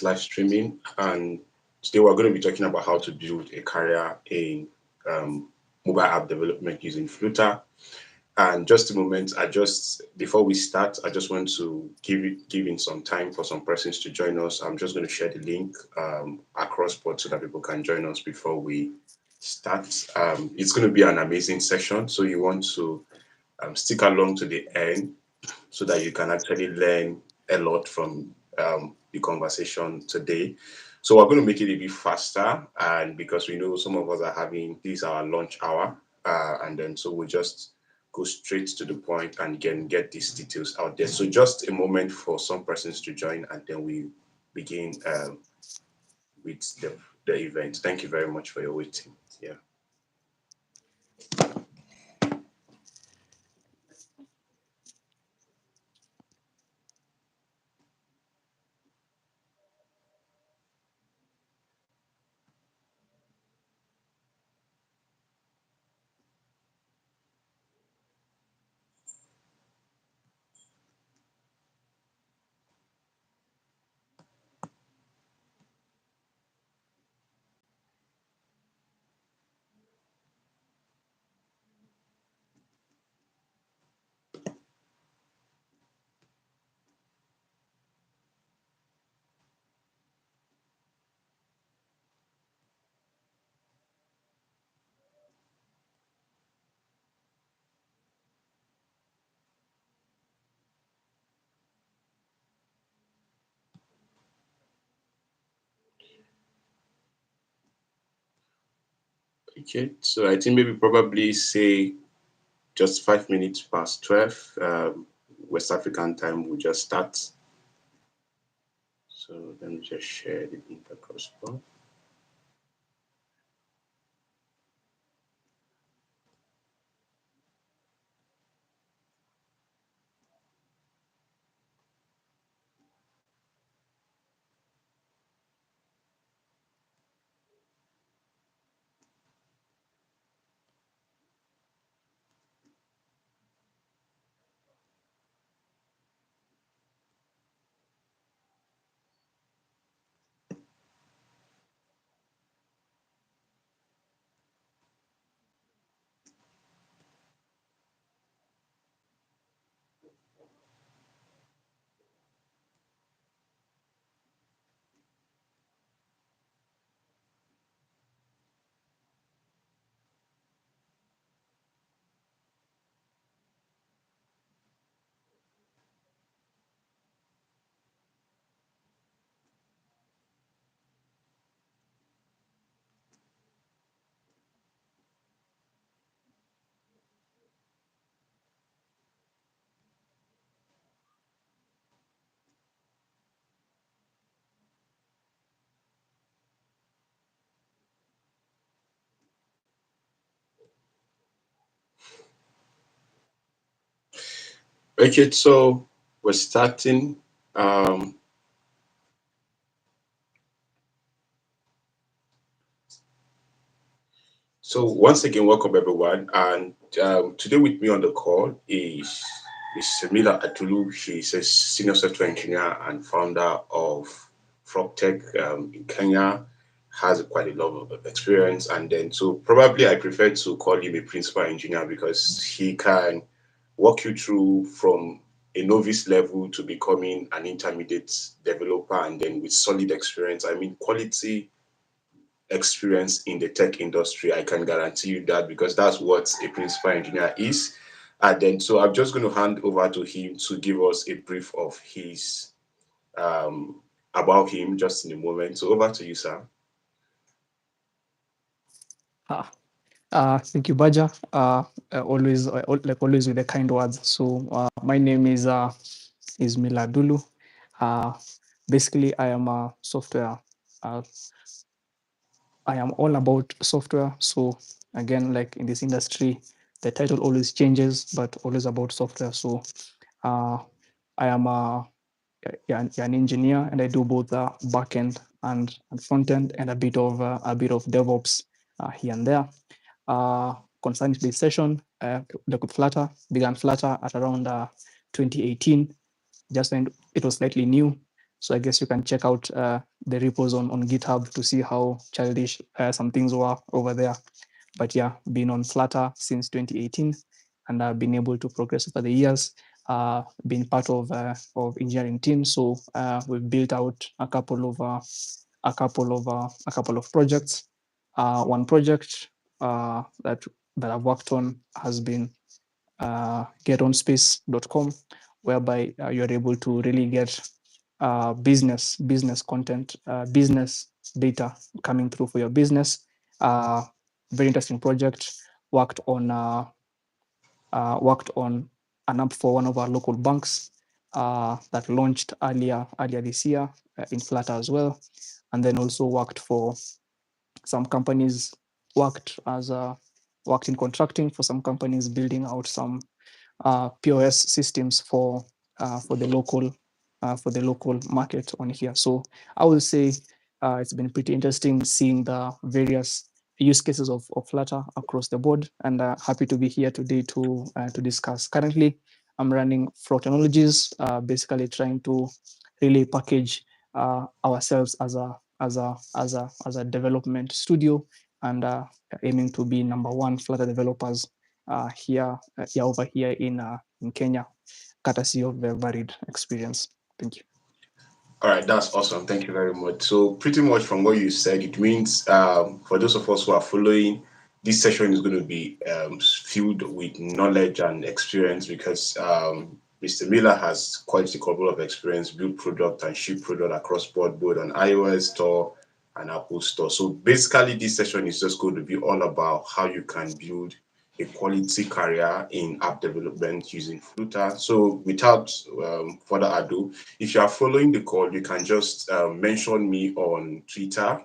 this live streaming, and today we're going to be talking about how to build a career in mobile app development using Flutter. And just a moment, before we start, I just want to give in some time for some persons to join us. I'm just going to share the link across board so that people can join us before we start. It's going to be an amazing session, so you want to stick along to the end so that you can actually learn a lot from the conversation today. So we're going to make it a bit faster, and because we know some of us are having this our lunch hour, and then so we'll just go straight to the point and get these details out there. So just a moment for some persons to join, and then we begin with the event. Thank you very much for your waiting. Yeah. Okay, so I think maybe probably say just 5 minutes past 12 West African time, we'll just start. So let me just share the link across board. Okay, so we're starting. So once again, welcome everyone. And today with me on the call is Mr Miller Adulu. He's a senior software engineer and founder of FROGTech in Kenya. Has quite a lot of experience, and then so probably I prefer to call him a principal engineer because he can walk you through from a novice level to becoming an intermediate developer, and then with solid experience. I mean, quality experience in the tech industry. I can guarantee you that because that's what a principal engineer is. And then, so I'm just going to hand over to him to give us a brief of his about him just in a moment. So over to you, sir. Thank you, Baja. Always with the kind words. So my name is Miller Adulu. Basically, I am a software. I am all about software. So again, like in this industry, the title always changes, but always about software. So I am an engineer, and I do both backend and front end, and a bit of DevOps here and there. Concerning this session, like with Flutter, began Flutter at around 2018, just when it was slightly new. So I guess you can check out the repos on GitHub to see how childish some things were over there. But yeah, been on Flutter since 2018, and I've been able to progress over the years. Been part of engineering teams, so we've built out a couple of projects. One project that I've worked on has been getonspace.com, whereby you're able to really get business content, business data coming through for your business. Very interesting project. Worked on an app for one of our local banks that launched earlier this year in Flutter as well, and then also worked for some companies. Worked in contracting for some companies, building out some POS systems for the local market on here. So I would say it's been pretty interesting seeing the various use cases of Flutter across the board, and happy to be here today to discuss. Currently, I'm running Frog Technologies, basically trying to really package ourselves as a development studio, and aiming to be number one Flutter developers over here in Kenya, courtesy of the varied experience. Thank you. All right, that's awesome. Thank you very much. So, pretty much from what you said, it means for those of us who are following, this session is going to be filled with knowledge and experience because Mr. Miller has quite a couple of experience, build product and ship product across board, both on iOS store and Apple store. So, basically, this session is just going to be all about how you can build a quality career in app development using Flutter. So, without further ado, if you are following the call, you can just mention me on Twitter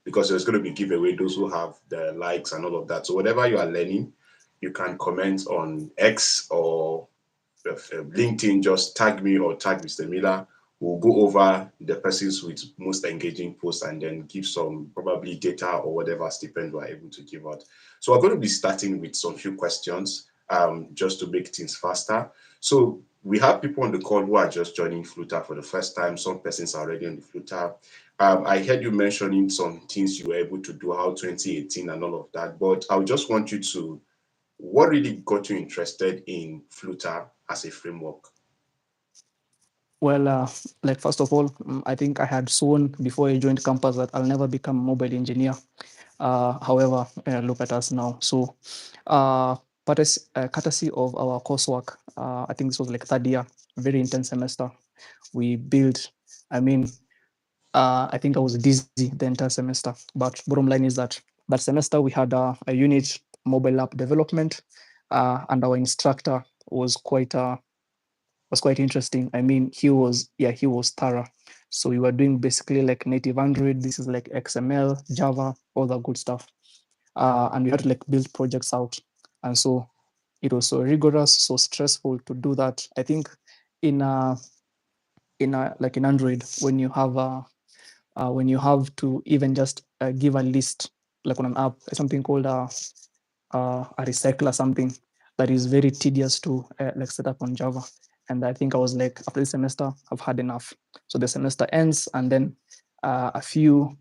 because there's going to be giveaway those who have the likes and all of that. So whatever you are learning, you can comment on X or LinkedIn. Just tag me or tag Mr. Miller. We'll go over the persons with most engaging posts and then give some probably data or whatever stipend we're able to give out. So we're going to be starting with some few questions just to make things faster. So we have people on the call who are just joining Flutter for the first time. Some persons are already on the Flutter. I heard you mentioning some things you were able to do out 2018 and all of that, but I just want you to, what really got you interested in Flutter as a framework? Well, like first of all, I think I had sworn before I joined campus that I'll never become a mobile engineer. However, look at us now. So, but as courtesy of our coursework, I think this was like third year, very intense semester. We built, I mean, I think I was dizzy the entire semester. But bottom line is that that semester we had a unit mobile app development, and our instructor was quite interesting. I mean, he was thorough. So we were doing basically like native Android. This is like XML, Java, all that good stuff. And we had to like build projects out. And so it was so rigorous, so stressful to do that. I think in like in Android, when you have to even just give a list, like on an app, something called a recycler, something that is very tedious to like set up on Java. And I think I was like, after this semester, I've had enough. So the semester ends, and then a few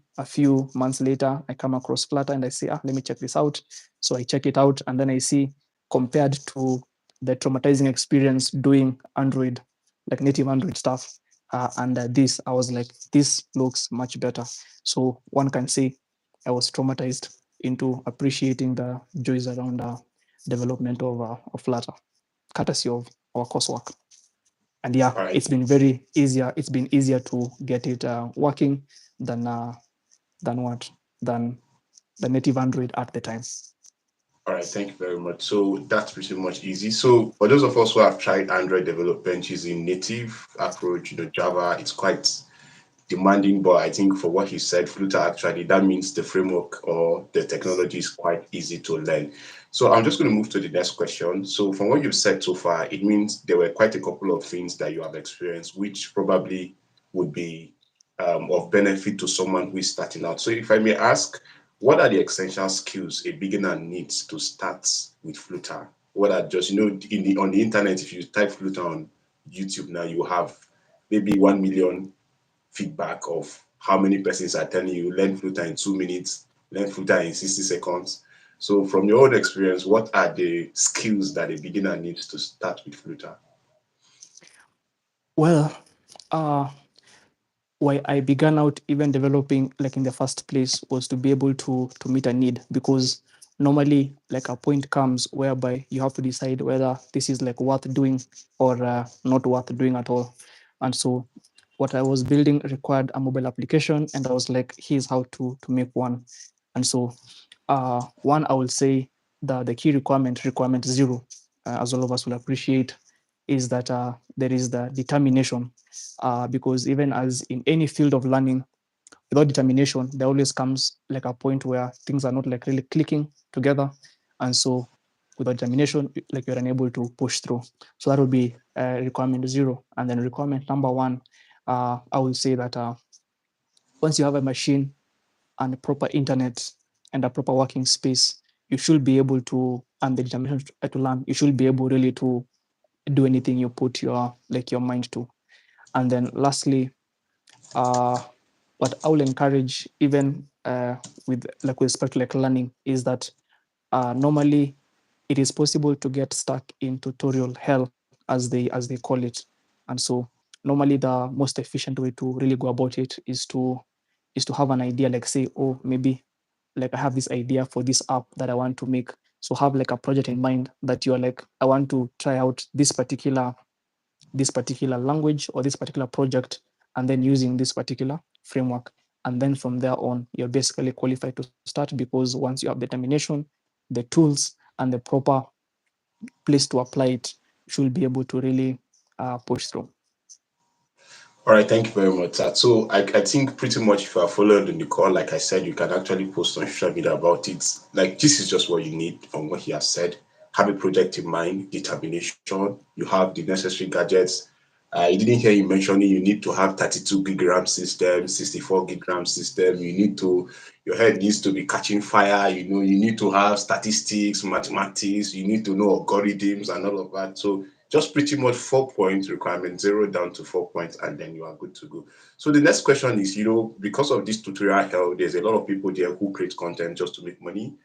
months later, I come across Flutter and I say, let me check this out. So I check it out, and then I see, compared to the traumatizing experience doing Android, like native Android stuff, and this, I was like, this looks much better. So one can say I was traumatized into appreciating the joys around development of Flutter, courtesy of our coursework. And yeah, All right. it's been very easier. It's been easier to get it working than what than the native Android at the time. All right, thank you very much. So that's pretty much easy. So for those of us who have tried Android development using native approach, Java, it's quite demanding, but I think for what he said, Flutter actually, that means the framework or the technology is quite easy to learn. So I'm just going to move to the next question. So from what you've said so far, it means there were quite a couple of things that you have experienced, which probably would be of benefit to someone who is starting out. So if I may ask, what are the essential skills a beginner needs to start with Flutter? What are just, on the internet, if you type Flutter on YouTube now, you have maybe 1 million feedback of how many persons are telling you learn Flutter in 2 minutes, learn Flutter in 60 seconds. So from your own experience, what are the skills that a beginner needs to start with Flutter? Well, uh, why I began out even developing like in the first place was to be able to meet a need, because normally like a point comes whereby you have to decide whether this is like worth doing or not worth doing at all. And so what I was building required a mobile application, and I was like, here's how to make one. And so one, I will say the key requirement zero, as all of us will appreciate, is that there is the determination, because even as in any field of learning, without determination, there always comes like a point where things are not like really clicking together. And so without determination, like you're unable to push through. So that would be requirement zero. And then requirement number one, I will say that once you have a machine and a proper internet and a proper working space, you should be able to, and the determination to learn, you should be able really to do anything you put your mind to. And then lastly, uh, what I will encourage, even with respect to like learning, is that normally it is possible to get stuck in tutorial hell, as they call it. And so normally the most efficient way to really go about it is to have an idea, like say, oh, maybe like I have this idea for this app that I want to make. So have like a project in mind that you're like, I want to try out this particular language or this particular project, and then using this particular framework. And then from there on, you're basically qualified to start, because once you have the determination, the tools, and the proper place to apply it, you should be able to really push through. All right, thank you very much, sir. So I think pretty much if you are followed in the call, like I said, you can actually post on social media about it. Like this is just what you need from what he has said. Have a project in mind, determination. You have the necessary gadgets. I didn't hear you mentioning you need to have 32 gig RAM system, 64 gig RAM system. You need to, your head needs to be catching fire. You know, you need to have statistics, mathematics. You need to know algorithms and all of that. So just pretty much 4 points requirement, zero down to 4 points, and then you are good to go. So the next question is, because of this tutorial hell, there's a lot of people there who create content just to make money.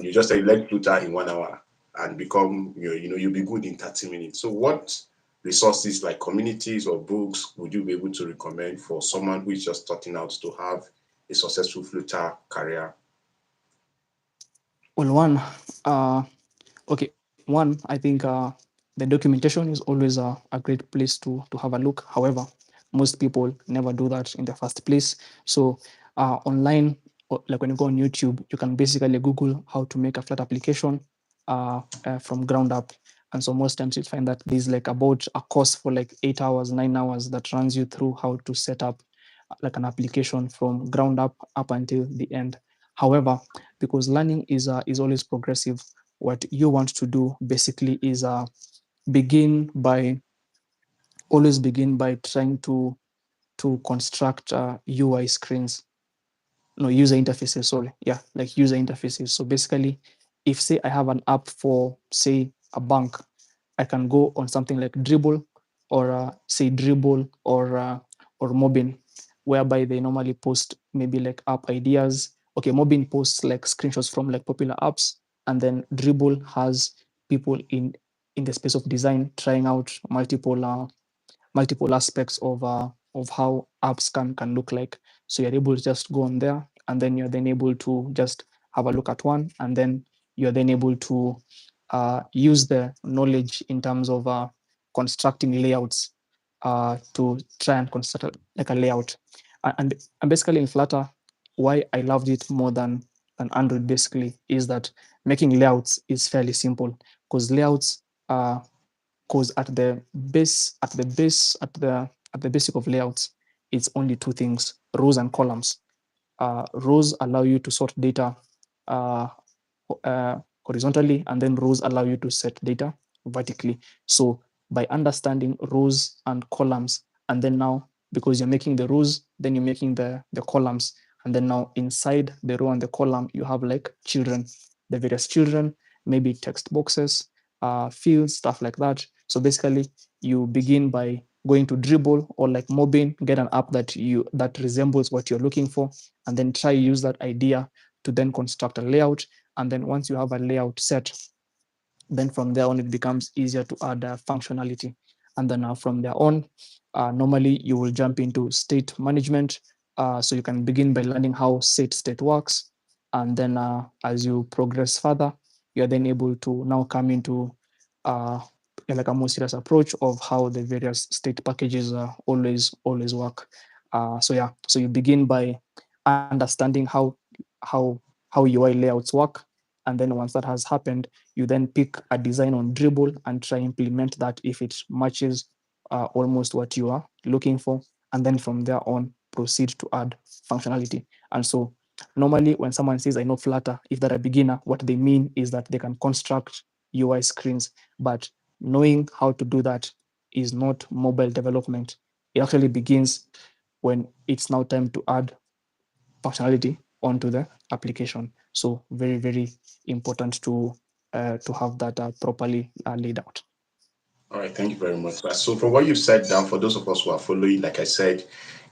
You just say let Twitter in 1 hour and become, you'll be good in 30 minutes. So what resources like communities or books would you be able to recommend for someone who is just starting out to have a successful Flutter career? Well, uh, one, I think the documentation is always a great place to have a look. However, most people never do that in the first place. So online, like when you go on YouTube, you can basically Google how to make a flat application from ground up. And so most times you'll find that there's like about a course for like 8 hours, 9 hours that runs you through how to set up like an application from ground up until the end. However, because learning is always progressive, what you want to do basically is begin by always begin by trying to construct UI screens, no, user interfaces, sorry, yeah, like user interfaces. So basically, if say I have an app for say a bank, I can go on something like Dribble, or say Dribble, or Mobin, whereby they normally post maybe like app ideas. Okay, Mobin posts like screenshots from like popular apps, and then Dribble has people in the space of design trying out multiple aspects of how apps can look like. So you're able to just go on there, and then you're then able to just have a look at one, and then you're then able to use the knowledge in terms of constructing layouts to try and construct like a layout. And basically in Flutter, why I loved it more than Android basically is that making layouts is fairly simple, because layouts because at the basic of layouts, it's only two things: rows and columns. Rows allow you to sort data uh, horizontally, and then rows allow you to set data vertically. So by understanding rows and columns, and then now because you're making the rows, then you're making the columns, and then now inside the row and the column, you have like children, the various children, maybe text boxes, fields, stuff like that. So basically, you begin by going to Dribble or like Mobin, get an app that resembles what you're looking for, and then try use that idea to then construct a layout. And then once you have a layout set, then from there on it becomes easier to add functionality. And then from there on, normally you will jump into state management. So you can begin by learning how state works, and then as you progress further, you're then able to now come into uh, like a more serious approach of how the various state packages always work. So yeah, so you begin by understanding how how UI layouts work, and then once that has happened, you then pick a design on Dribble and try implement that if it matches almost what you are looking for, and then from there on proceed to add functionality. And so normally when someone says I know Flutter, if they're a beginner, what they mean is that they can construct UI screens, but knowing how to do that is not mobile development. It actually begins when it's now time to add functionality onto the application. So very important to have that properly laid out. All right, thank you very much. So, from what you've said down, for those of us who are following, like I said,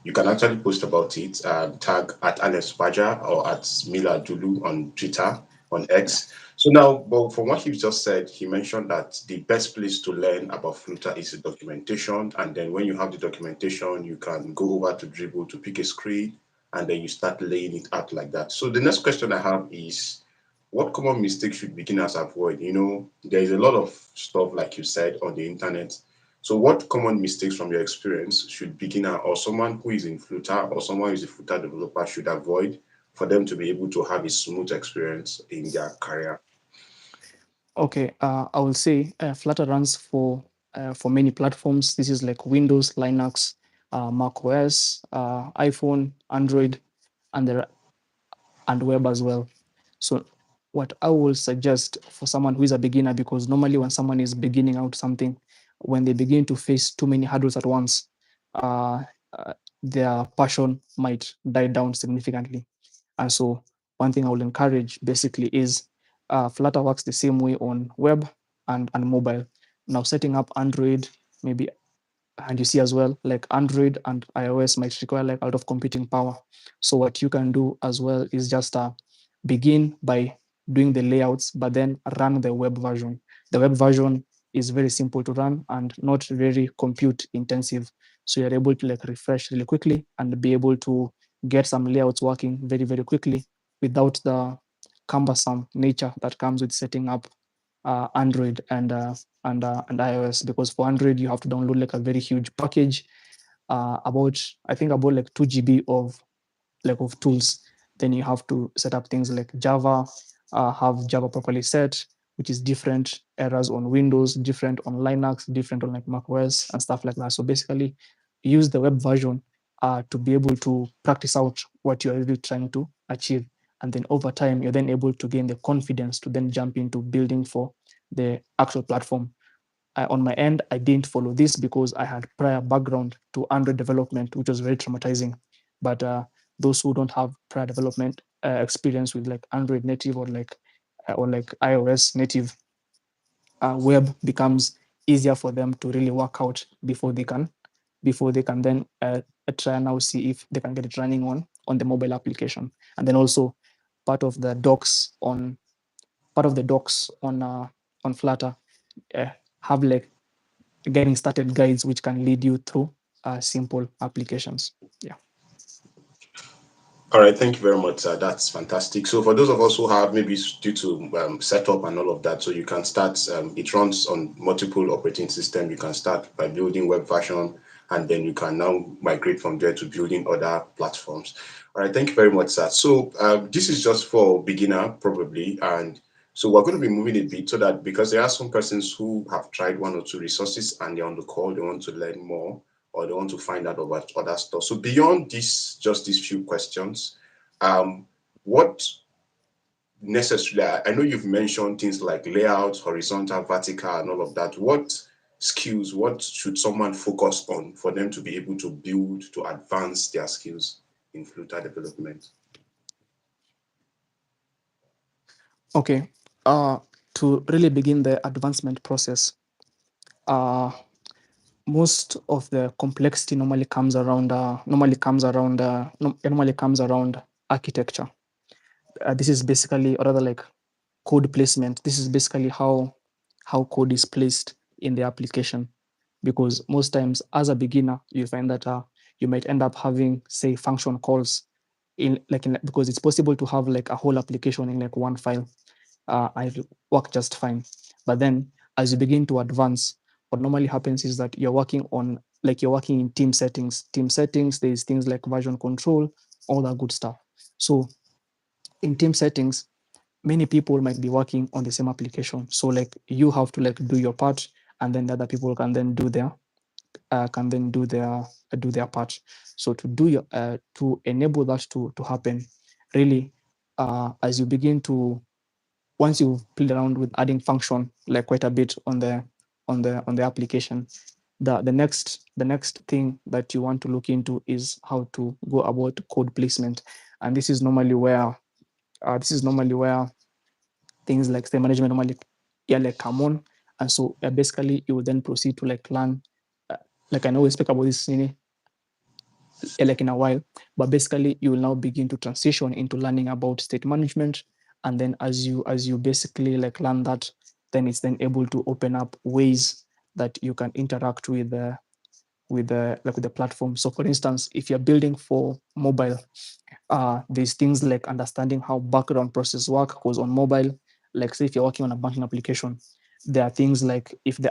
you can actually post about it, tag at Alex Baja or at Miller Adulu on Twitter, on Yeah. X. So, now, but from what he just said, he mentioned that the best place to learn about Flutter is the documentation. And then when you have the documentation, you can go over to Dribble to pick a screen and then you start laying it out like that. So, the next question I have is, what common mistakes should beginners avoid? There is a lot of stuff, like you said, on the internet. So, what common mistakes from your experience should beginner or someone who is in Flutter or someone who is a Flutter developer should avoid for them to be able to have a smooth experience in their career? Okay. I will say Flutter runs for many platforms. This is like Windows, Linux, Mac OS, iPhone, Android, and there and web as well. So what I will suggest for someone who is a beginner, because normally when someone is beginning out something, when they begin to face too many hurdles at once, uh, uh, their passion might die down significantly. And so one thing I will encourage basically is Flutter works the same way on web and mobile. Now setting up Android, maybe, and you see as well, like Android and iOS might require like a lot of computing power. So what you can do as well is just begin by doing the layouts, but then run the web version. The web version is very simple to run and not very compute intensive. So you're able to like refresh really quickly and be able to get some layouts working very quickly without the cumbersome nature that comes with setting up Android and iOS. Because for Android you have to download like a very huge package, about I think about like 2 GB of tools. Then you have to set up things like Java, have Java properly set, which is different errors on Windows, different on Linux, different on like Mac OS and stuff like that. So basically, use the web version to be able to practice out what you're really trying to achieve. And then over time, you're then able to gain the confidence to then jump into building for the actual platform. On my end, I didn't follow this because I had prior background to Android development, which was very traumatizing. But those who don't have prior development experience with like Android native or like iOS native, web becomes easier for them to really work out before they can then try and now see if they can get it running on the mobile application. And then also part of the docs on on Flutter uh, have like getting started guides which can lead you through simple applications. Yeah. All right, thank you very much. That's fantastic. So, for those of us who have maybe due to setup and all of that, so you can start. It runs on multiple operating system. You can start by building web version, and then you can now migrate from there to building other platforms. All right, thank you very much, sir. So, this is just for beginner probably, and so we're going to be moving a bit so that because there are some persons who have tried one or two resources and they're on the call, they want to learn more or they want to find out about other stuff. So beyond this, just these few questions, what necessarily, I know you've mentioned things like layout, horizontal, vertical, and all of that. What skills, what should someone focus on for them to be able to build, to advance their skills in Flutter development? Okay. Uh, to really begin the advancement process, uh, most of the complexity normally comes around architecture. This is basically, or rather, like code placement. This is basically how code is placed in the application, because most times as a beginner you find that you might end up having, say, function calls because it's possible to have like a whole application in like one file. I work just fine. But then as you begin to advance, what normally happens is that you're working in team settings. Team settings, there's things like version control, all that good stuff. So in team settings, many people might be working on the same application. So like you have to like do your part, and then the other people can then do their part. So to enable that to happen, really, as you begin to once you've played around with adding function like quite a bit on the application, the next thing that you want to look into is how to go about code placement. And this is normally where things like state management normally, yeah, like come on. And so basically you will then proceed to like learn, uh, like I know we speak about this like in a while, but basically you will now begin to transition into learning about state management. And then as you basically like learn that, then it's then able to open up ways that you can interact with the platform. So for instance, if you're building for mobile, there's things like understanding how background process work, because on mobile, like say if you're working on a banking application, there are things like if the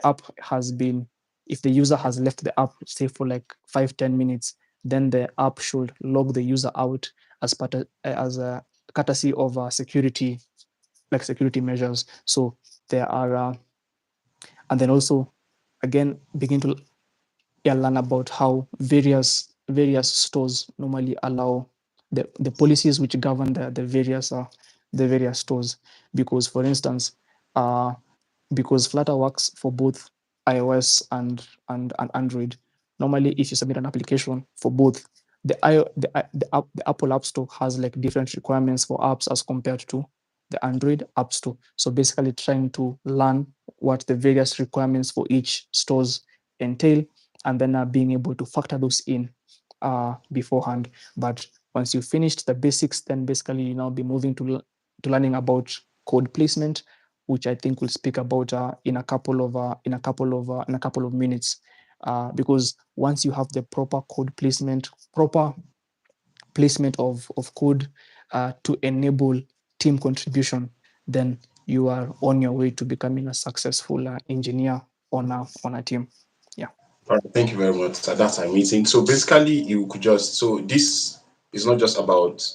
user has left the app, say for like 5-10 minutes, then the app should log the user out as a courtesy of security measures. So there are and then also again begin to learn about how various stores normally allow the policies which govern the various stores. Because for instance, uh, because Flutter works for both iOS and Android. Normally, if you submit an application for both, the Apple App Store has like different requirements for apps as compared to the Android App Store. So basically, trying to learn what the various requirements for each stores entail, and then being able to factor those in beforehand. But once you finished the basics, then basically you now be moving to learning about code placement, which I think we'll speak about in a couple of minutes. Because once you have the proper placement of code to enable team contribution, then you are on your way to becoming a successful engineer on a team. Yeah. All right, thank you very much. So that's amazing. So basically, you could just so this is not just about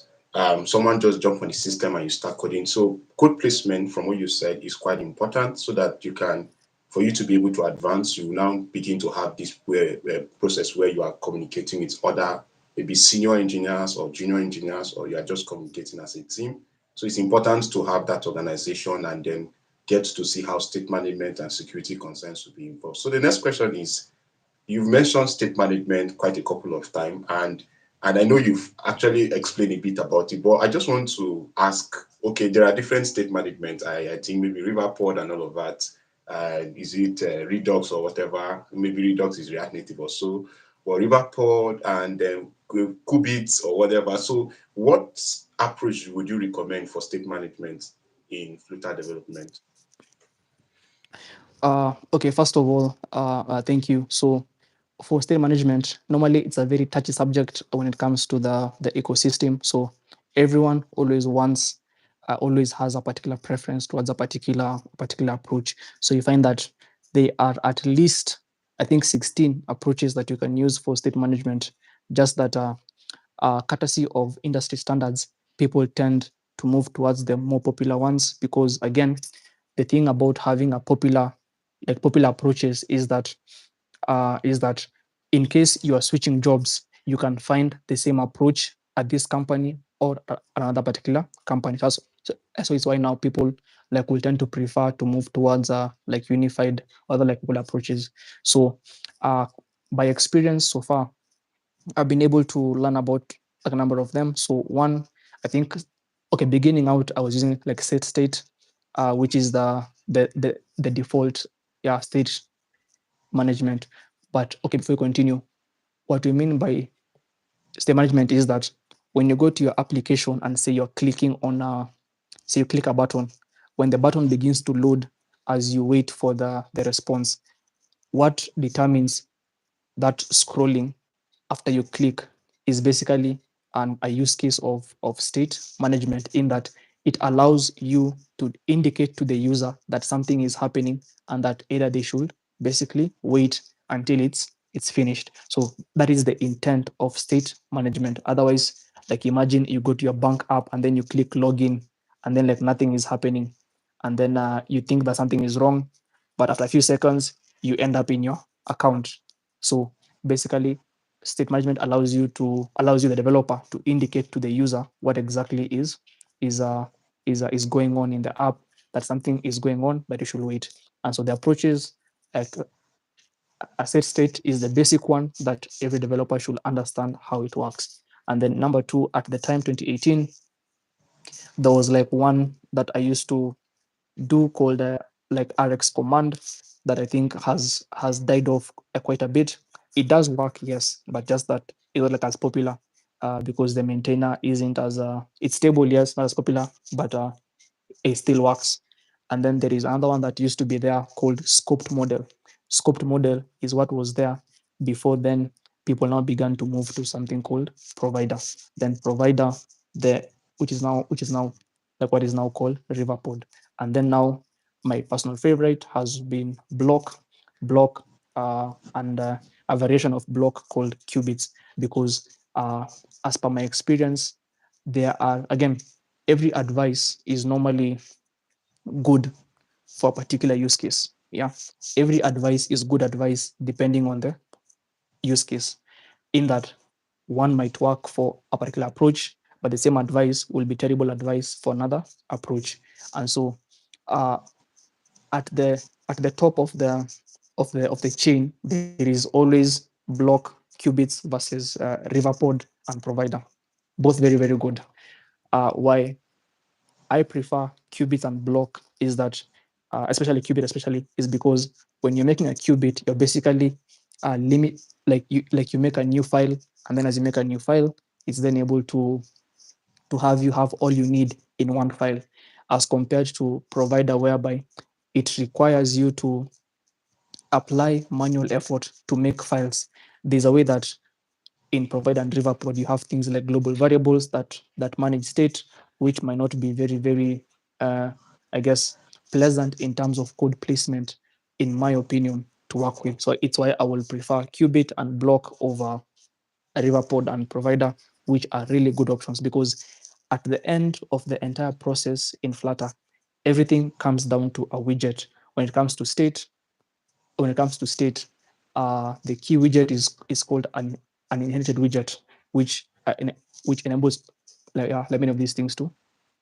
someone just jump on the system and you start coding. So code placement, from what you said, is quite important so that for you to be able to advance, you now begin to have this process where you are communicating with other maybe senior engineers or junior engineers, or you are just communicating as a team. So it's important to have that organization and then get to see how state management and security concerns will be involved. So the next question is, you've mentioned state management quite a couple of times, and I know you've actually explained a bit about it, but I just want to ask, okay, there are different state management. I think maybe Riverpod and all of that. Is it Redux or whatever? Maybe Redux is React Native or so, or Riverpod and Qubits or whatever. So what approach would you recommend for state management in Flutter development? Okay, first of all, thank you. So for state management, normally it's a very touchy subject when it comes to the ecosystem. So everyone always has a particular preference towards a particular approach. So you find that there are at least, I think, 16 approaches that you can use for state management. Just that courtesy of industry standards, people tend to move towards the more popular ones, because again, the thing about having a popular approaches is that in case you are switching jobs, you can find the same approach at this company or another particular company. So it's why now people like will tend to prefer to move towards like unified other like popular approaches. So uh, by experience so far, I've been able to learn about like a number of them. So one, I think, okay, beginning out, I was using like set state, which is the default, yeah, state management. But okay, before we continue, what we mean by state management is that when you go to your application and say you're clicking on say you click a button, when the button begins to load as you wait for the response, what determines that scrolling after you click is basically a use case of state management, in that it allows you to indicate to the user that something is happening and that either they should basically wait until it's finished. So that is the intent of state management. Otherwise, like imagine you go to your bank app and then you click login and then like nothing is happening, and then you think that something is wrong, but after a few seconds you end up in your account. So basically, state management allows you, the developer, to indicate to the user what exactly is uh, is going on in the app, that something is going on, that you should wait. And so the approaches, like a set state is the basic one that every developer should understand how it works. And then number two, at the time 2018, there was like one that I used to do called like RX command, that I think has died off quite a bit. It does work, yes, but just that it's not like as popular because the maintainer isn't as it's stable, yes, not as popular, but it still works. And then there is another one that used to be there called scoped model. Scoped model is what was there before then. People now began to move to something called provider. Then provider, the which is now like what is now called Riverpod. And then now my personal favorite has been block, and a variation of block called qubits, because as per my experience, there are, again, every advice is normally good for a particular use case. Yeah, every advice is good advice depending on the use case. In that, one might work for a particular approach, but the same advice will be terrible advice for another approach. And so, uh, at the top of the chain, there is always block, qubits versus Riverpod and provider. Both very very good. Why I prefer qubit and block is that, especially qubit, especially is because when you're making a qubit, you're basically limit like you make a new file, and then as you make a new file, it's then able to have you have all you need in one file, as compared to provider, whereby it requires you to apply manual effort to make files. There's a way that in Provide and Riverpod, you have things like global variables that manage state, which might not be very, very, I guess, pleasant in terms of code placement, in my opinion, to work with. So it's why I will prefer Qubit and Block over Riverpod and Provider, which are really good options, because at the end of the entire process in Flutter, everything comes down to a widget. When it comes to state, when it comes to state, the key widget is called an inherited widget, which which enables like many of these things to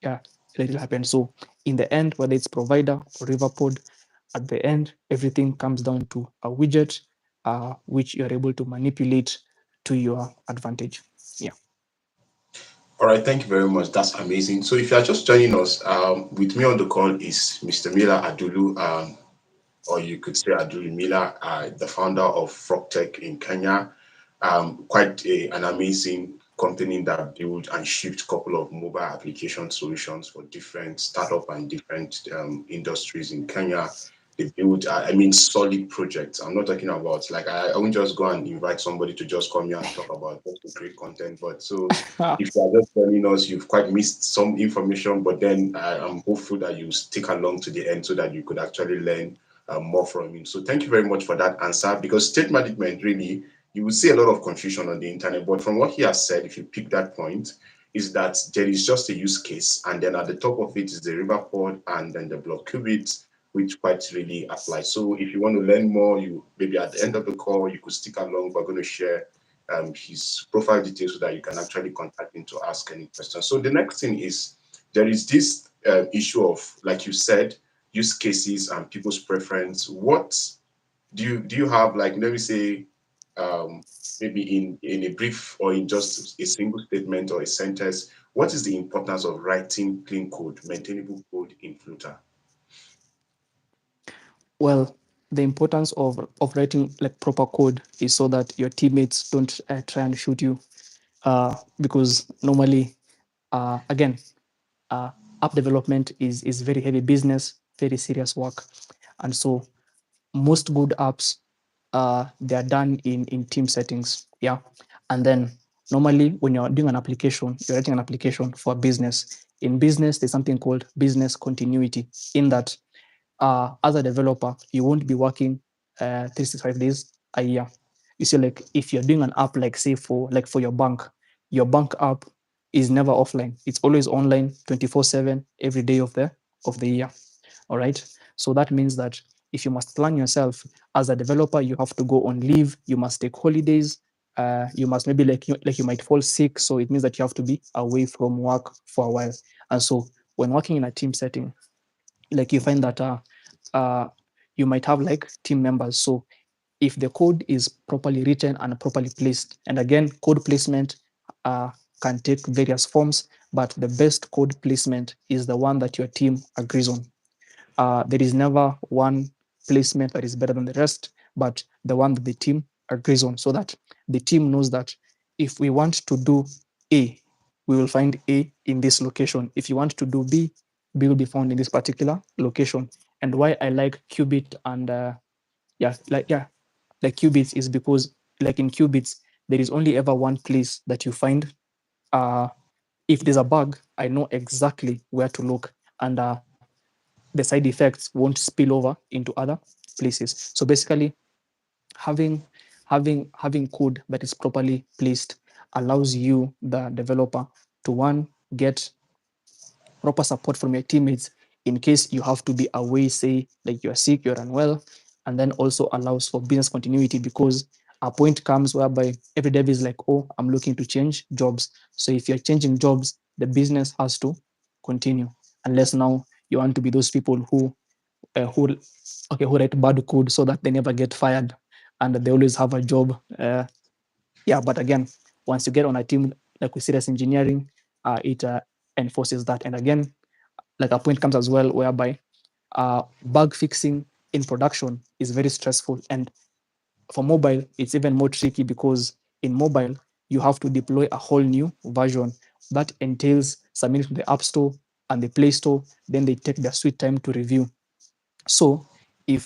let it happen. So in the end, whether it's provider or Riverpod, at the end everything comes down to a widget, which you're able to manipulate to your advantage. Yeah. All right, thank you very much. That's amazing. So if you are just joining us, with me on the call is Mr. Miller Adulu, or you could say Adulu Miller, the founder of FROGTech in Kenya. Quite an amazing company that build and shipped a couple of mobile application solutions for different startup and different industries in Kenya. They build, I mean, solid projects. I'm not talking about like I won't just go and invite somebody to just come here and talk about just to create content. But so if you are just telling us, you've quite missed some information, but then I'm hopeful that you stick along to the end so that you could actually learn more from him. So thank you very much for that answer, because state management really, you will see a lot of confusion on the internet, but from what he has said, if you pick that point, is that there is just a use case, and then at the top of it is the river pod and then the block qubits, which quite really applies. So if you want to learn more, you maybe at the end of the call, you could stick along. We're going to share his profile details so that you can actually contact him to ask any questions. So the next thing is there is this issue of, like you said, use cases and people's preference. What do you have, like, let me say, um, maybe in a brief or in just a single statement or a sentence, what is the importance of writing clean code, maintainable code in Flutter? Well, the importance of writing like proper code is so that your teammates don't try and shoot you, because normally, again, uh, app development is very heavy business, very serious work, and so most good apps, they are done in team settings. Yeah, and then normally when you're doing an application, you're writing an application for business. In business, there's something called business continuity. In that, as a developer, you won't be working 365 days a year. You see, like if you're doing an app, like say for your bank app is never offline. It's always online 24/7 every day of the year. All right. So that means that if you must plan yourself as a developer, you have to go on leave, you must take holidays, you must maybe like you might fall sick. So it means that you have to be away from work for a while. And so when working in a team setting, like you find that uh, you might have like team members. So if the code is properly written and properly placed, and again, code placement uh, can take various forms, but the best code placement is the one that your team agrees on. There is never one placement that is better than the rest, but the one that the team agrees on, so that the team knows that if we want to do A, we will find A in this location. If you want to do B, B will be found in this particular location. And why I like qubit and like qubits is because like in qubits, there is only ever one place that you find. Uh, if there's a bug, I know exactly where to look, and the side effects won't spill over into other places. So basically, having having code that is properly placed allows you, the developer, to one, get proper support from your teammates in case you have to be away, say like you're sick, you're unwell, and then also allows for business continuity, because a point comes whereby every dev is like, oh, I'm looking to change jobs. So if you're changing jobs, the business has to continue, unless now you want to be those people who who write bad code so that they never get fired and they always have a job. Yeah, but again, once you get on a team like with serious engineering, it enforces that. And again, like a point comes as well whereby bug fixing in production is very stressful. And for mobile, it's even more tricky, because in mobile, you have to deploy a whole new version that entails submitting to the App Store and the Play Store. Then they take their sweet time to review. So if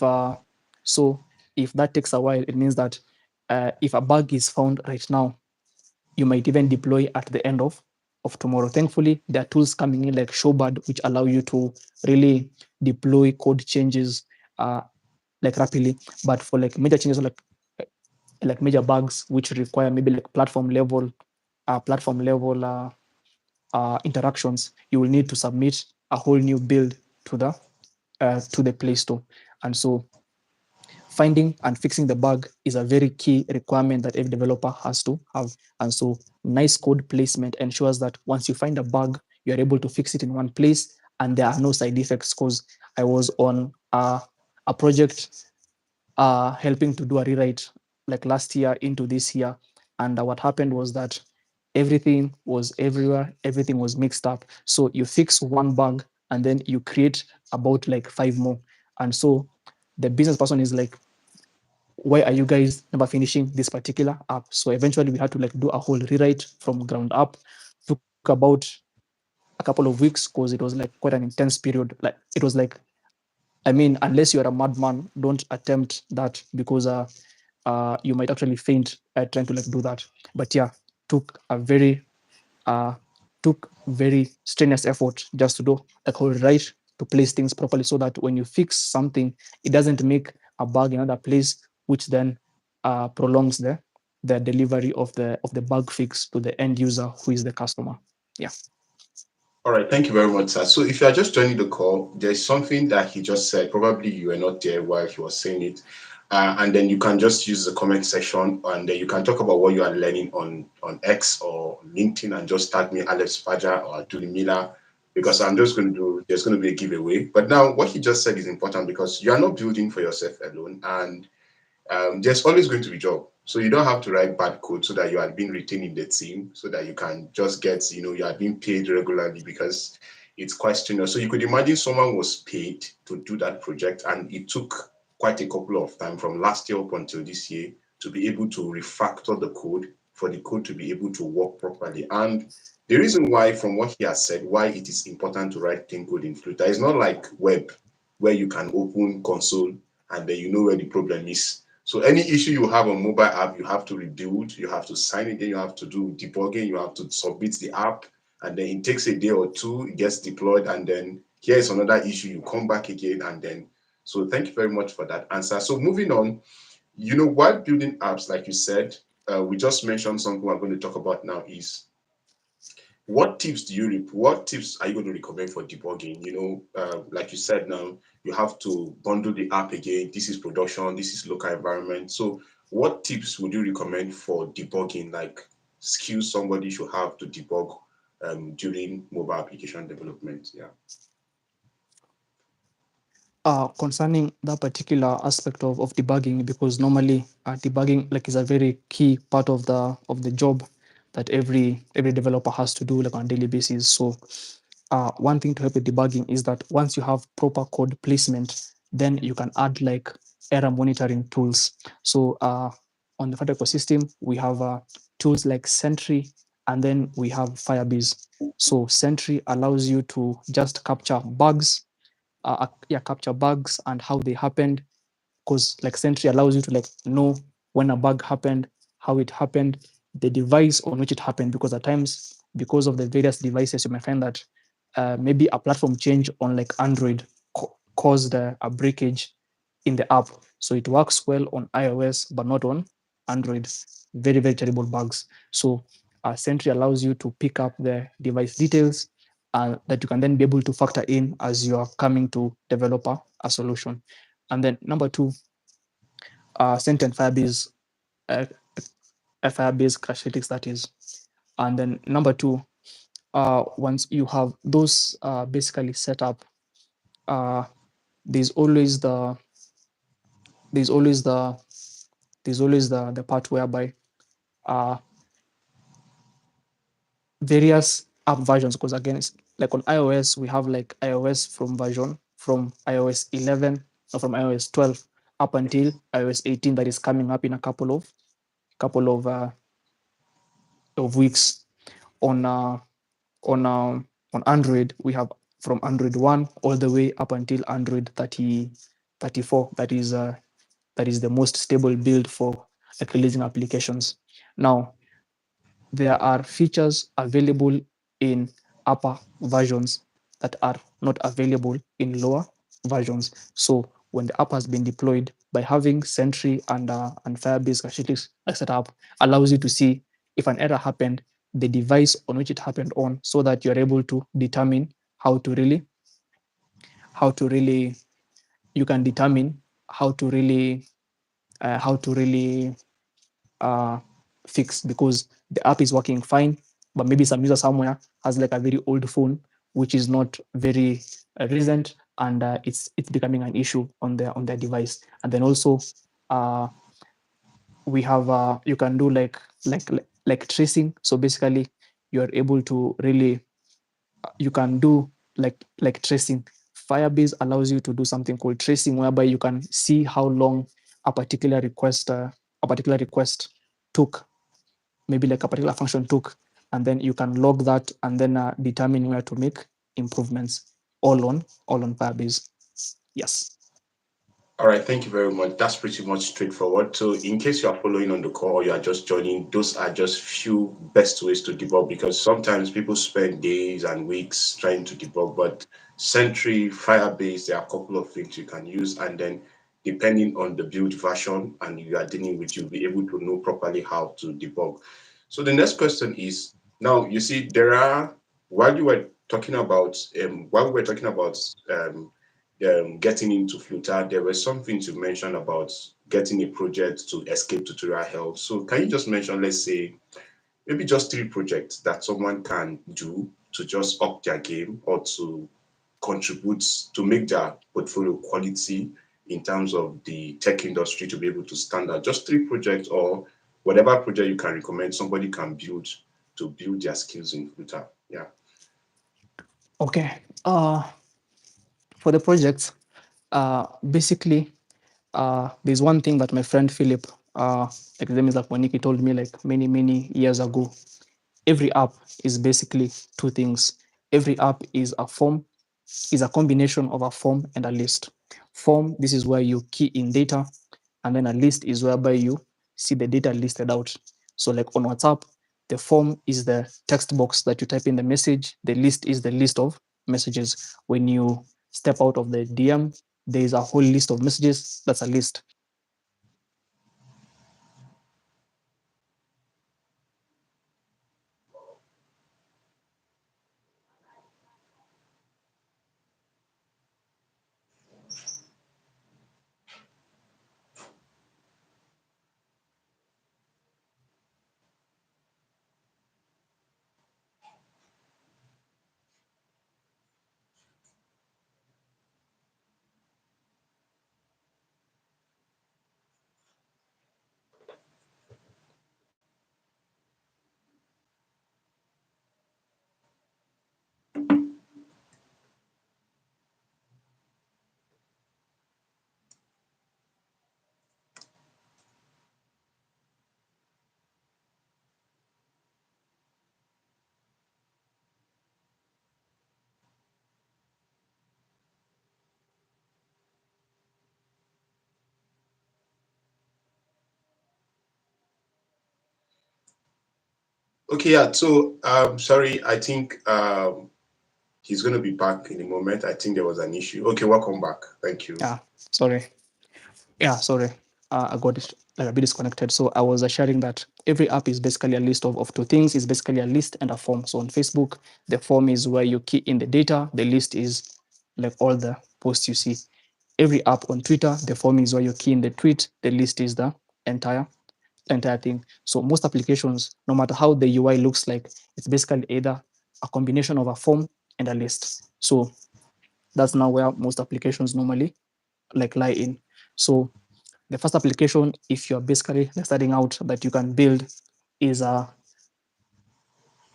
so if that takes a while, it means that if a bug is found right now, you might even deploy at the end of tomorrow. Thankfully, there are tools coming in like Showbird, which allow you to really deploy code changes like rapidly. But for like major changes, like major bugs which require maybe like platform level interactions, you will need to submit a whole new build to the Play Store. And so finding and fixing the bug is a very key requirement that every developer has to have. And so nice code placement ensures that once you find a bug, you're able to fix it in one place and there are no side effects. Because I was on a project helping to do a rewrite like last year into this year. And what happened was that everything was everywhere, everything was mixed up. So you fix one bug and then you create about like five more. And so the business person is like, why are you guys never finishing this particular app? So eventually we had to like do a whole rewrite from ground up. Took about a couple of weeks because it was like quite an intense period. Like it was like, I mean, unless you're a madman, don't attempt that, because you might actually faint trying to like do that. But yeah, took a very uh, took very strenuous effort just to do like whole right to place things properly, so that when you fix something, it doesn't make a bug in another place, which then prolongs the delivery of the bug fix to the end user, who is the customer. Yeah. All right, thank you very much, sir. So if you are just joining the call, there's something that he just said. Probably you were not there while he was saying it. And then you can just use the comment section and then you can talk about what you are learning on X or LinkedIn and just tag me Alex Paja or Adulu Miller, because I'm just going to do, there's going to be a giveaway. But now what he just said is important because you are not building for yourself alone. And there's always going to be job. So you don't have to write bad code so that you are being retained in the team, so that you can just get, you are being paid regularly, because it's quite strenuous. So you could imagine someone was paid to do that project and it took quite a couple of time from last year up until this year to be able to refactor the code for the code to be able to work properly. And the reason why, from what he has said, why it is important to write clean code in Flutter is not like web where you can open console and then you know where the problem is. So any issue you have on mobile app, you have to rebuild, you have to sign again, you have to do debugging, you have to submit the app, and then it takes a day or two, it gets deployed, and then here's another issue, you come back again, and then so thank you very much for that answer. So moving on, while building apps, like you said, we just mentioned something we're going to talk about now is what tips are you going to recommend for debugging? Like you said now, you have to bundle the app again. This is production, this is local environment. So what tips would you recommend for debugging, like skills somebody should have to debug during mobile application development? Yeah. Concerning that particular aspect of debugging, because normally debugging like is a very key part of the job that every developer has to do like on a daily basis. So one thing to help with debugging is that once you have proper code placement, then you can add like error monitoring tools. So on the Flutter ecosystem, we have tools like Sentry, and then we have Firebase. So Sentry allows you to just capture bugs, capture bugs and how they happened, because like Sentry allows you to like know when a bug happened, how it happened, the device on which it happened, because at times, because of the various devices, you might find that maybe a platform change on like Android caused a breakage in the app. So it works well on iOS, but not on Android. Very, very terrible bugs. So Sentry allows you to pick up the device details that you can then be able to factor in as you are coming to develop a solution. And then number two, Sentry and Firebase, uh, Firebase Crashlytics, that is. And then number two, once you have those basically set up, uh, there's always the there's always the there's always the part whereby uh, various app versions, because again, it's like on iOS, we have like iOS from iOS 11 or from iOS 12 up until iOS 18 that is coming up in a couple of weeks. On uh, on uh, on Android, we have from Android 1 all the way up until Android 34. That is the most stable build for like releasing applications. Now, there are features available in upper versions that are not available in lower versions. So when the app has been deployed, by having Sentry and Firebase Crashlytics set up, allows you to see if an error happened, the device on which it happened on, so that you're able to determine how to really you can determine how to really uh, fix, because the app is working fine, but maybe some user somewhere has like a very old phone which is not very recent, and it's becoming an issue on their device. And then also uh, we have you can do like tracing. So basically, you are able to really you can do like tracing. Firebase allows you to do something called tracing, whereby you can see how long a particular request took, maybe like a particular function took, and then you can log that and then determine where to make improvements, all on Firebase. Yes. All right, thank you very much. That's pretty much straightforward. So, in case you are following on the call or you are just joining, those are just few best ways to debug, because sometimes people spend days and weeks trying to debug. But Sentry, Firebase, there are a couple of things you can use, and then depending on the build version and you are dealing with, you'll be able to know properly how to debug. So the next question is, now you see there are while you were talking about while we were talking about getting into Flutter, there was something to mention about getting a project to escape tutorial help. So can you just mention, let's say, maybe just three projects that someone can do to just up their game or to contribute to make their portfolio quality in terms of the tech industry to be able to stand out? Just three projects or whatever project you can recommend somebody can build to build their skills in Flutter. Yeah. Okay. For the projects, basically, there's one thing that my friend Philip, like the name is like Waniki, told me like many years ago. Every app is basically two things. Every app is a form, is a combination of a form and a list. Form, this is where you key in data, and then a list is whereby you see the data listed out. So like on WhatsApp, the form is the text box that you type in the message. The list is the list of messages. When you step out of the DM, there is a whole list of messages. That's a list. Okay, yeah. So, sorry, I think he's going to be back in a moment. I think there was an issue. Okay, welcome back. Thank you. Yeah, sorry. Yeah, sorry. I got like a bit disconnected. So I was sharing that every app is basically a list of two things. It's basically a list and a form. So on Facebook, the form is where you key in the data. The list is like all the posts you see. Every app on Twitter, the form is where you key in the tweet. The list is the entire entire thing. So most applications, no matter how the UI looks like, it's basically either a combination of a form and a list. So that's now where most applications normally like lie in. So the first application, if you're basically starting out, that you can build is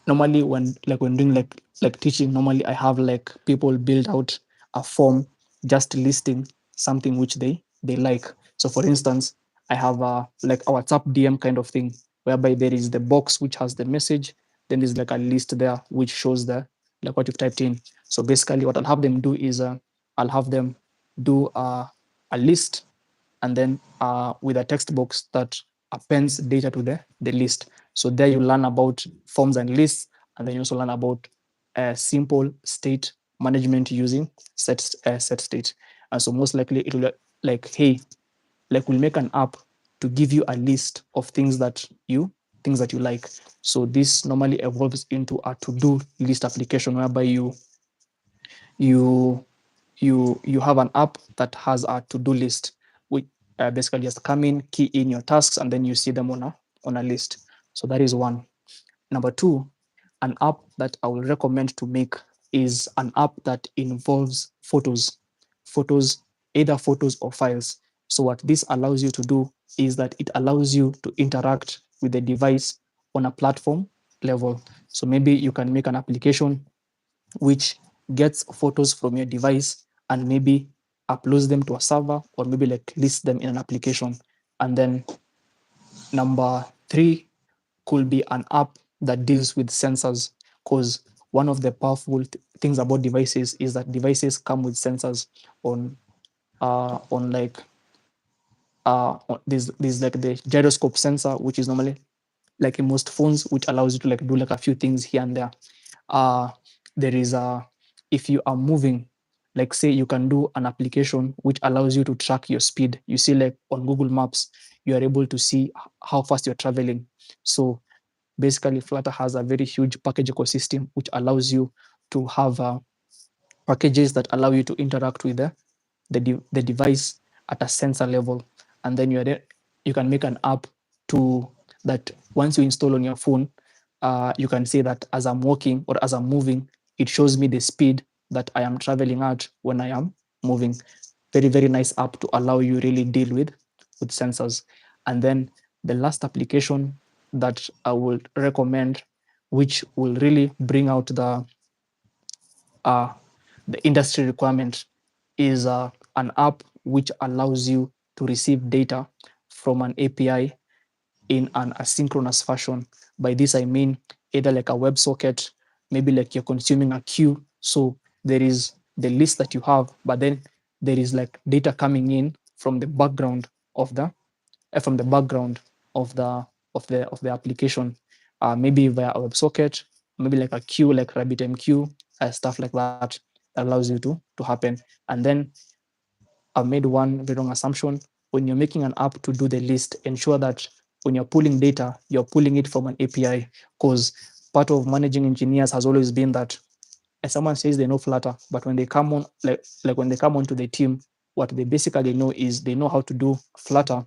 normally when doing like teaching, normally I have like people build out a form just listing something which they like. So for instance, I have like a WhatsApp DM kind of thing, whereby there is the box which has the message, then there's like a list there which shows the like what you've typed in. So basically what I'll have them do is I'll have them do a list, and then with a text box that appends data to the list. So there you learn about forms and lists, and then you also learn about simple state management using set state. And so most likely it will like, hey, like we'll make an app to give you a list of things that you like. So this normally evolves into a to-do list application, whereby you you have an app that has a to-do list, which basically just come in, key in your tasks, and then you see them on a list. So that is one. Number two, an app that I will recommend to make is an app that involves photos, either photos or files. So what this allows you to do is that it allows you to interact with the device on a platform level. So maybe you can make an application which gets photos from your device and maybe uploads them to a server, or maybe like lists them in an application. And then number three could be an app that deals with sensors, because one of the powerful things about devices is that devices come with sensors on like there's like the gyroscope sensor, which is normally like in most phones, which allows you to like do like a few things here and there. uh there is a, if you are moving, like say you can do an application which allows you to track your speed. You see like on Google Maps, you are able to see how fast you're traveling. So basically Flutter has a very huge package ecosystem which allows you to have packages that allow you to interact with the device at a sensor level. And then you can make an app to that. Once you install on your phone, you can say that as I'm walking or as I'm moving, it shows me the speed that I am traveling at when I am moving. Very nice app to allow you really deal with sensors. And then the last application that I would recommend, which will really bring out uh, the industry requirement, is an app which allows you to receive data from an API in an asynchronous fashion. By this, I mean either like a WebSocket, maybe like you're consuming a queue. So there is the list that you have, but then there is like data coming in from the background of the from the background of the application, maybe via a WebSocket, maybe like a queue like RabbitMQ, stuff like that allows you to happen. And then I've made one very wrong assumption. When you're making an app to do the list, ensure that when you're pulling data, you're pulling it from an API, because part of managing engineers has always been that as someone says they know Flutter, but when they come on, like when they come onto the team, what they basically know is they know how to do Flutter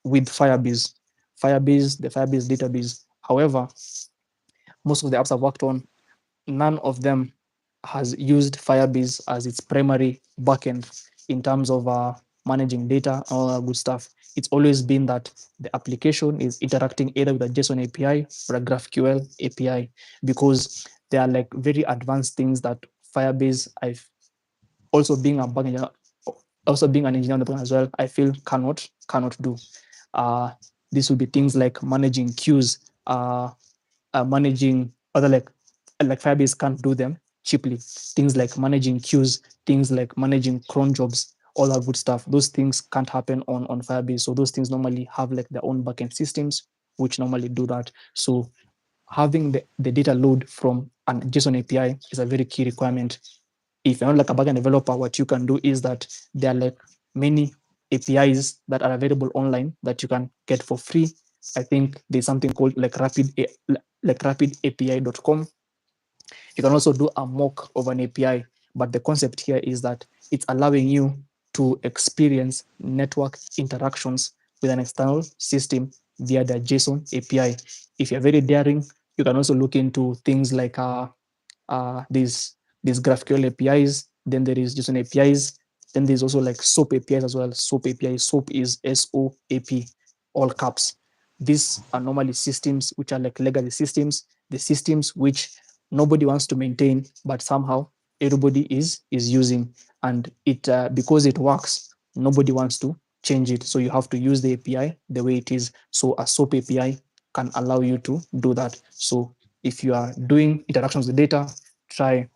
with the Firebase database. However, most of the apps I've worked on, none of them has used Firebase as its primary backend in terms of managing data and all that good stuff. It's always been that the application is interacting either with a JSON API or a GraphQL API, because they are like very advanced things that Firebase, I've also being a backend, also being an engineer on the backend as well, I feel cannot do. Uh, this would be things like managing queues, managing other like Firebase can't do them cheaply. Things like managing queues, things like managing cron jobs, all that good stuff. Those things can't happen on Firebase. So those things normally have like their own backend systems which normally do that. So having the data load from an JSON API is a very key requirement. If you're not like a backend developer, what you can do is that there are like many APIs that are available online that you can get for free. I think there's something called like rapidapi.com. You can also do a mock of an API, but the concept here is that it's allowing you to experience network interactions with an external system via the JSON API. If you're very daring, you can also look into things like these GraphQL APIs. Then there is JSON APIs. Then there's also like SOAP APIs as well. SOAP API. SOAP is SOAP, all caps. These are normally systems which are like legacy systems, the systems which nobody wants to maintain, but somehow everybody is using, and it because it works, nobody wants to change it. So you have to use the API the way it is. So a SOAP API can allow you to do that. So if you are doing interactions with data, try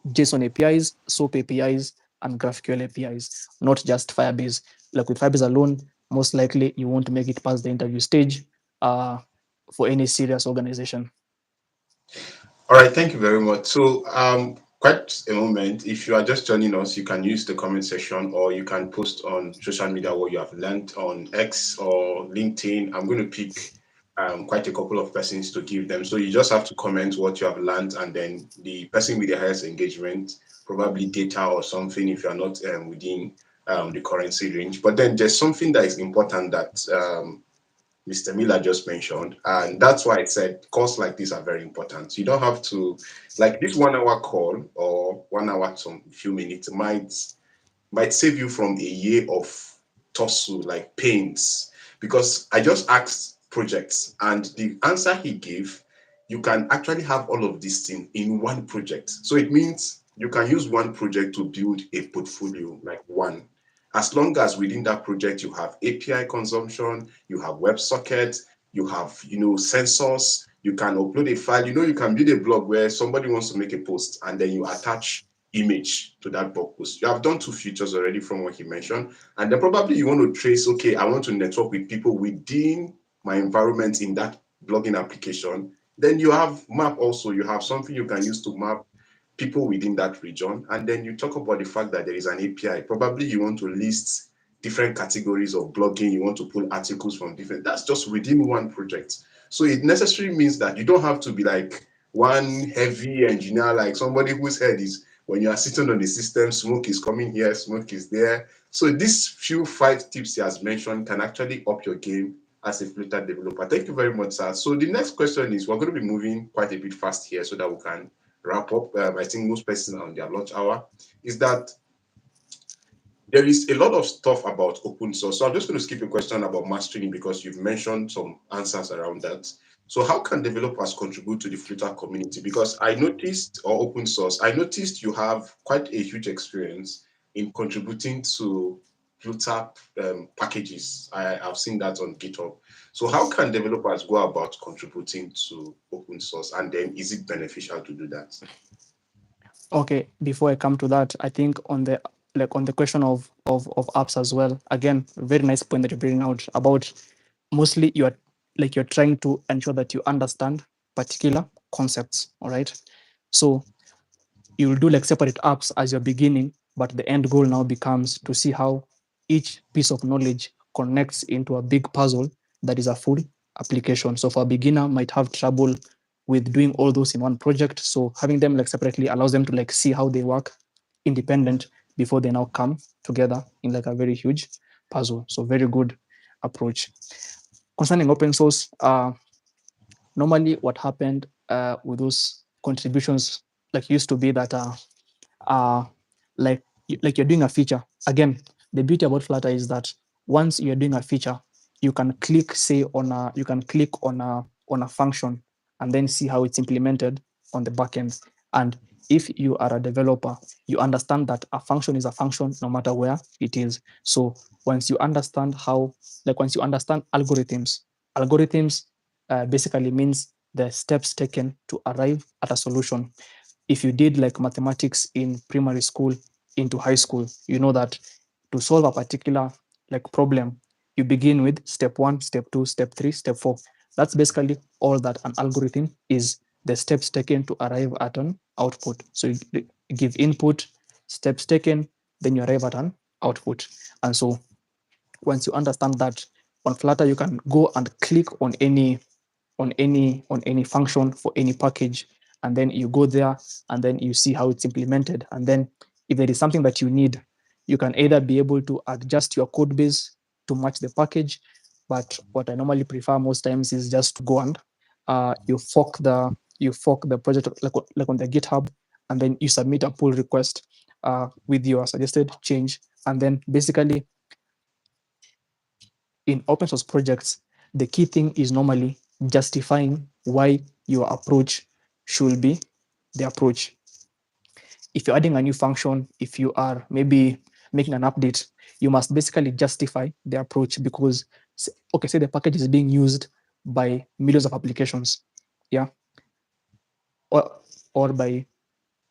JSON APIs, SOAP APIs, and GraphQL APIs, not just Firebase. Like with Firebase alone, most likely you won't make it past the interview stage uh, for any serious organization. All right, thank you very much. So, quite a moment. If you are just joining us, you can use the comment section or you can post on social media what you have learned on X or LinkedIn. I'm going to pick quite a couple of persons to give them. So, you just have to comment what you have learned, and then the person with the highest engagement, probably data or something, if you are not within the currency range. But then there's something that is important that Mr. Miller just mentioned. And that's why I said calls like this are very important. You don't have to, like this 1 hour call or 1 hour, some few minutes might save you from a year of tussle, like pains. Because I just asked projects, and the answer he gave, you can actually have all of these things in one project. So it means you can use one project to build a portfolio, like one. As long as within that project you have API consumption, you have WebSocket, you have sensors, you can upload a file. You can build a blog where somebody wants to make a post, and then you attach image to that blog post. You have done two features already from what he mentioned. And then probably you want to trace, okay, I want to network with people within my environment in that blogging application. Then you have map also. You have something you can use to map people within that region. And then you talk about the fact that there is an API. Probably you want to list different categories of blogging. You want to pull articles from different, that's just within one project. So it necessarily means that you don't have to be like one heavy engineer, like somebody whose head is, when you are sitting on the system, smoke is coming here, smoke is there. So these few 5 tips he has mentioned can actually up your game as a Flutter developer. Thank you very much, sir. So the next question is, we're going to be moving quite a bit fast here so that we can wrap up. I think most persons are on their lunch hour. Is that there is a lot of stuff about open source. So I'm just going to skip a question about mastering because you've mentioned some answers around that. So how can developers contribute to the Flutter community? Because I noticed, or open source, I noticed you have quite a huge experience in contributing to Flutter packages. I've seen that on GitHub. So how can developers go about contributing to open source, and then is it beneficial to do that? Okay, before I come to that, I think on the question of apps as well. Again, very nice point that you're bringing out about mostly you're trying to ensure that you understand particular concepts. All right. So you will do like separate apps as you're beginning, but the end goal now becomes to see how each piece of knowledge connects into a big puzzle that is a full application. So for a beginner might have trouble with doing all those in one project. So having them like separately allows them to like see how they work independent before they now come together in like a very huge puzzle. So very good approach. Concerning open source, normally what happened with those contributions like used to be that uh, like like you're doing a feature. Again, the beauty about Flutter is that once you're doing a feature, you can click say on a you can click on a function and then see how it's implemented on the backend. And if you are a developer, you understand that a function is a function no matter where it is. So once you understand once you understand algorithms basically means the steps taken to arrive at a solution. If you did like mathematics in primary school into high school, you know that to solve a particular like problem, you begin with step one, step two, step three, step four. That's basically all that an algorithm is, the steps taken to arrive at an output. So you give input, steps taken, then you arrive at an output. And so once you understand that, on Flutter you can go and click on any function for any package, and then you go there and then you see how it's implemented. And then if there is something that you need, you can either be able to adjust your code base to match the package. But what I normally prefer most times is just to go and you fork the project like on the GitHub, and then you submit a pull request with your suggested change. And then basically in open source projects, the key thing is normally justifying why your approach should be the approach. If you're adding a new function, if you are maybe making an update, you must basically justify the approach because, okay, say the package is being used by millions of applications, yeah, or, or by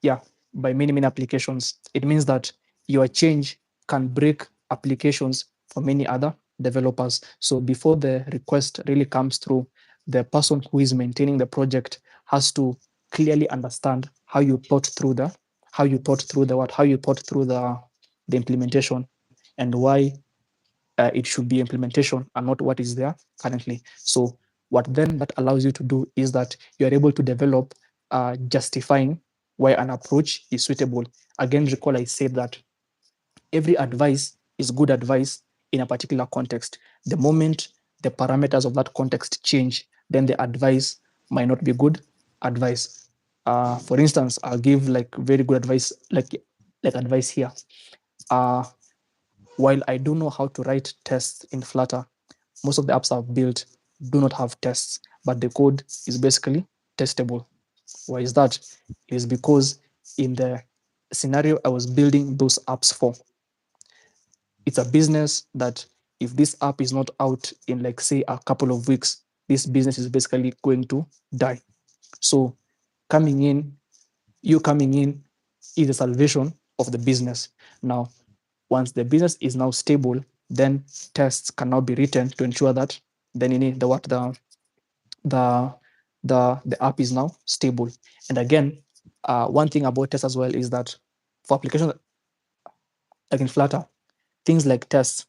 yeah, by many applications. It means that your change can break applications for many other developers. So before the request really comes through, the person who is maintaining the project has to clearly understand how you thought through the implementation, and why it should be implementation and not what is there currently. So what then that allows you to do is that you are able to develop justifying why an approach is suitable. Again, recall I said that every advice is good advice in a particular context. The moment the parameters of that context change, then the advice might not be good advice. For instance, I'll give like very good advice, like advice here. Uh, while I do know how to write tests in Flutter, most of the apps I've built do not have tests, but the code is basically testable. Why is that? It is because in the scenario I was building those apps for, it's a business that if this app is not out in like say a couple of weeks, this business is basically going to die. So coming in, you coming in is the salvation of the business. Now, once the business is now stable, then tests can now be written to ensure that then you need the the app is now stable. And again, one thing about tests as well is that for applications like in Flutter, things like tests,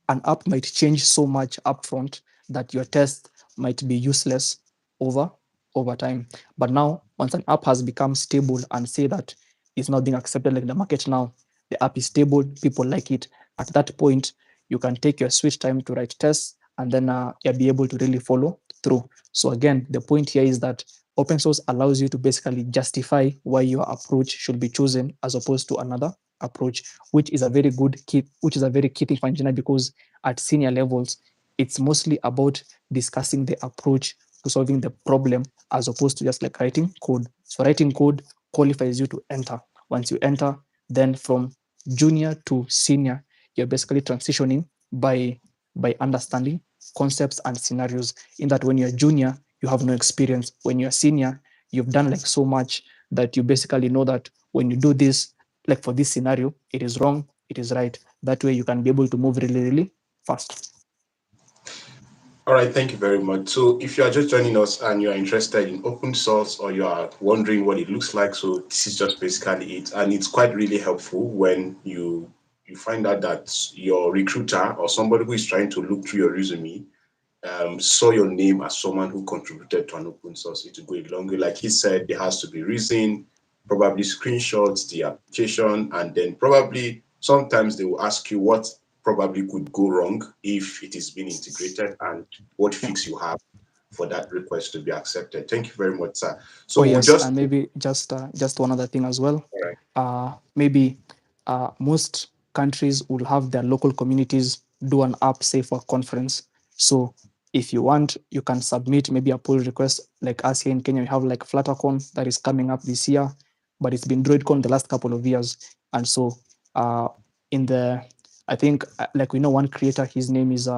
an app might change so much upfront that your test might be useless over over time. But now, once an app has become stable and say that it's not being accepted like the market now, the app is stable, people like it. At that point, you can take your switch time to write tests, and then you'll be able to really follow through. So again, the point here is that open source allows you to basically justify why your approach should be chosen as opposed to another approach, which is a very key thing for engineer, because at senior levels, it's mostly about discussing the approach to solving the problem as opposed to just like writing code. So writing code qualifies you to enter. Once you enter, then from junior to senior, you're basically transitioning by understanding concepts and scenarios. In that, when you're junior, you have no experience. When you're senior, you've done like so much that you basically know that when you do this, like for this scenario, it is wrong, it is right. That way you can be able to move really, really fast. All right, thank you very much. So, if you are just joining us and you are interested in open source or you are wondering what it looks like, so this is just basically it, and it's quite really helpful when you find out that your recruiter or somebody who is trying to look through your resume saw your name as someone who contributed to an open source. It will go a long way. Like he said, there has to be reason, probably screenshots, the application, and then probably sometimes they will ask you what probably could go wrong if it is being integrated and what Yeah. fix you have for that request to be accepted. Thank you very much, sir. Oh So we'll yes, just and maybe just one other thing as well. all right. Maybe most countries will have their local communities do an app safer conference. So if you want, you can submit maybe a pull request. Like us here in Kenya, we have like FlutterCon that is coming up this year, but it's been DroidCon the last couple of years. And so uh, in the, I think like we know one creator, his name is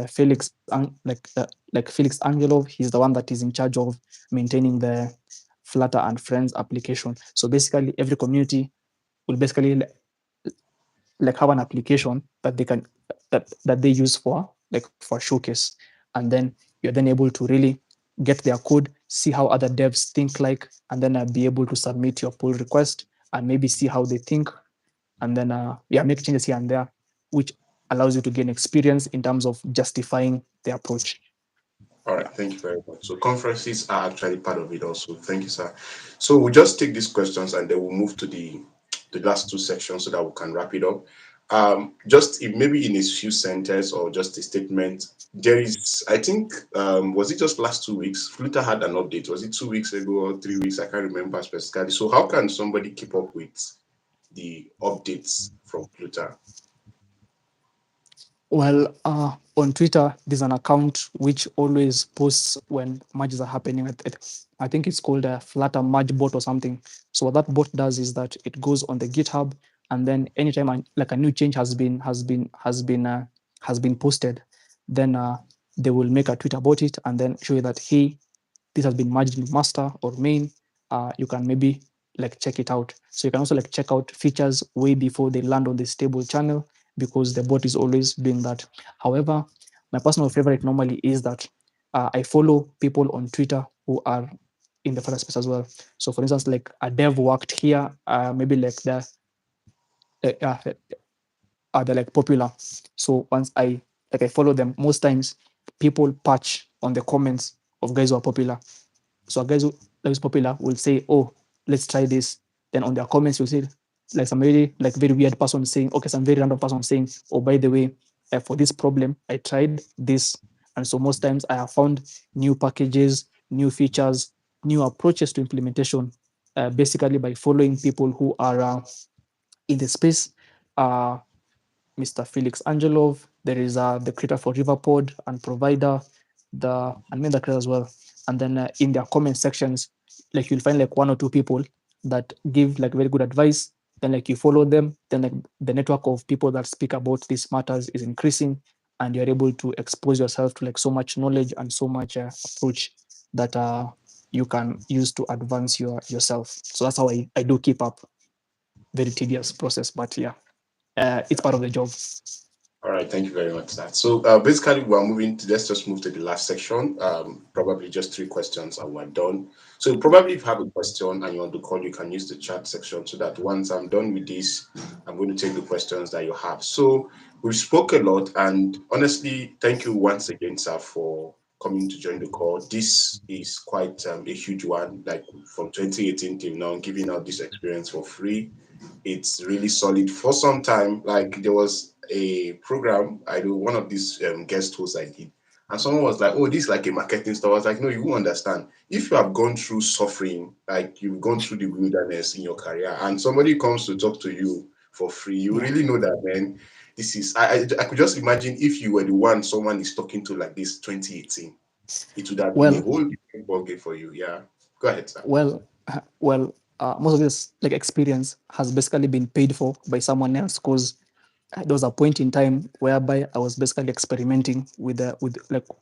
Felix, like Felix Angelov. He's the one that is in charge of maintaining the Flutter and Friends application. So basically, every community will basically like have an application that they can that they use for like for showcase, and then you're then able to really get their code, see how other devs think like, and then be able to submit your pull request and maybe see how they think, and then yeah, make changes here and there, which allows you to gain experience in terms of justifying the approach. All right, Yeah. thank you very much. So conferences are actually part of it also. Thank you, sir. So we'll just take these questions and then we'll move to the last two sections so that we can wrap it up. Just maybe in a few sentences or just a statement. There is, I think, was it just last 2 weeks? Flutter had an update. Was it 2 weeks ago or 3 weeks? I can't remember specifically. So how can somebody keep up with the updates from Flutter? Well, on Twitter, there's an account which always posts when merges are happening. I think it's called a Flutter merge bot or something. So what that bot does is that it goes on the GitHub, and then anytime like a new change has been posted, then they will make a tweet about it and then show you that hey, this has been merged in master or main. You can maybe like check it out. So you can also like check out features way before they land on the stable channel, because the bot is always doing that. However, my personal favorite normally is that I follow people on Twitter who are in the Flutter space as well. So for instance, like a dev worked here, maybe like they're like popular. So once I follow them, most times people patch on the comments of guys who are popular. So guys who that is popular will say, "Oh, let's try this." Then on their comments, you'll see like some very weird person saying, "Okay," some very random person saying, "Oh, by the way, for this problem, I tried this." And so most times I have found new packages, new features, new approaches to implementation, basically by following people who are in the space. Uh, Mr. Felix Angelov. There is the creator for Riverpod and provider, and many other creators as well. And then in their comment sections, like you'll find like one or two people that give like very good advice. Then like you follow them. Then like the network of people that speak about these matters is increasing, and you're able to expose yourself to like so much knowledge and so much approach that you can use to advance yourself. So that's how I do keep up. Very tedious process, but yeah, it's part of the job. All right, thank you very much, sir. So basically, we're moving to let's just move to the last section. Probably just three questions and we're done. So probably if you have a question and you want to call, you can use the chat section so that once I'm done with this, I'm going to take the questions that you have. So we've spoke a lot, and honestly, thank you once again, sir, for coming to join the call. This is quite a huge one, like from 2018 till now, giving out this experience for free. It's really solid for some time. Like there was a program I do, one of these guest hosts I did, and someone was like, "Oh, this is like a marketing stuff." I was like, "No, you won't understand. If you have gone through suffering, like you've gone through the wilderness in your career, and somebody comes to talk to you for free, you Yeah. really know that, man. This is I could just imagine if you were the one someone is talking to like this 2018, it would have been a Well, whole different ballgame for you. Yeah, go ahead, sir. well, most of this like experience has basically been paid for by someone else, because there was a point in time whereby I was basically experimenting with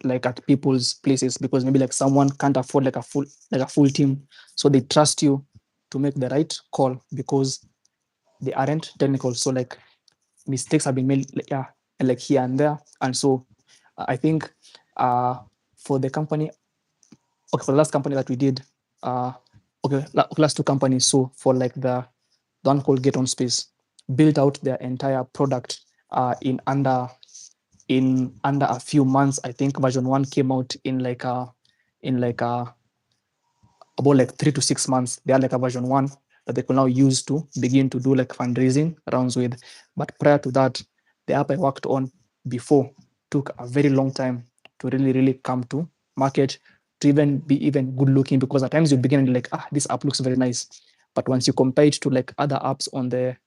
like at people's places, because maybe like someone can't afford like a full team, so they trust you to make the right call because they aren't technical. So like mistakes have been made, like, yeah, like here and there. And so I think uh for the company, okay, for the last company that we did, uh okay, last two companies. So for like the one called Get On Space, built out their entire product in under a few months. I think version one came out in like about like 3 to 6 months. They had like a version one that they could now use to begin to do like fundraising rounds with. But prior to that, the app I worked on before took a very long time to really come to market, to even be even good looking, because at times you begin and you're like, this app looks very nice. But once you compare it to like other apps on the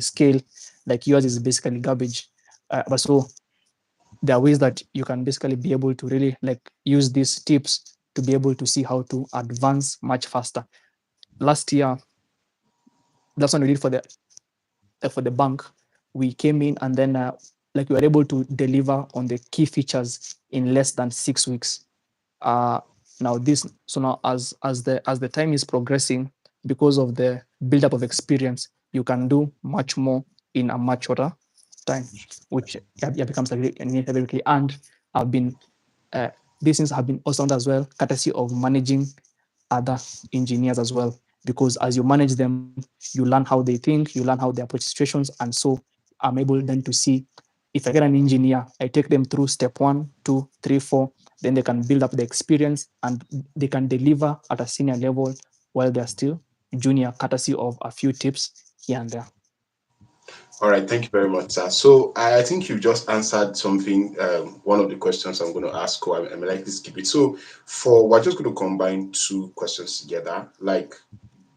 scale, like yours is basically garbage. But so there are ways that you can basically be able to really like use these tips to be able to see how to advance much faster. Last year, that's what we did for the bank. We came in and then like we were able to deliver on the key features in less than 6 weeks. Uh, now this so now as the time is progressing, because of the buildup of experience, you can do much more in a much shorter time, which becomes like very quickly. And I've been uh, these things have been also done as well, courtesy of managing other engineers as well. Because as you manage them, you learn how they think, you learn how they approach situations, and so I'm able then to see, if I get an engineer, I take them through step 1, 2, 3, 4, then they can build up the experience and they can deliver at a senior level while they're still junior, courtesy of a few tips here and there. All right, thank you very much, sir. So I think you just answered something. One of the questions I'm going to ask, or I'm likely to skip it. So we're just going to combine two questions together. Like,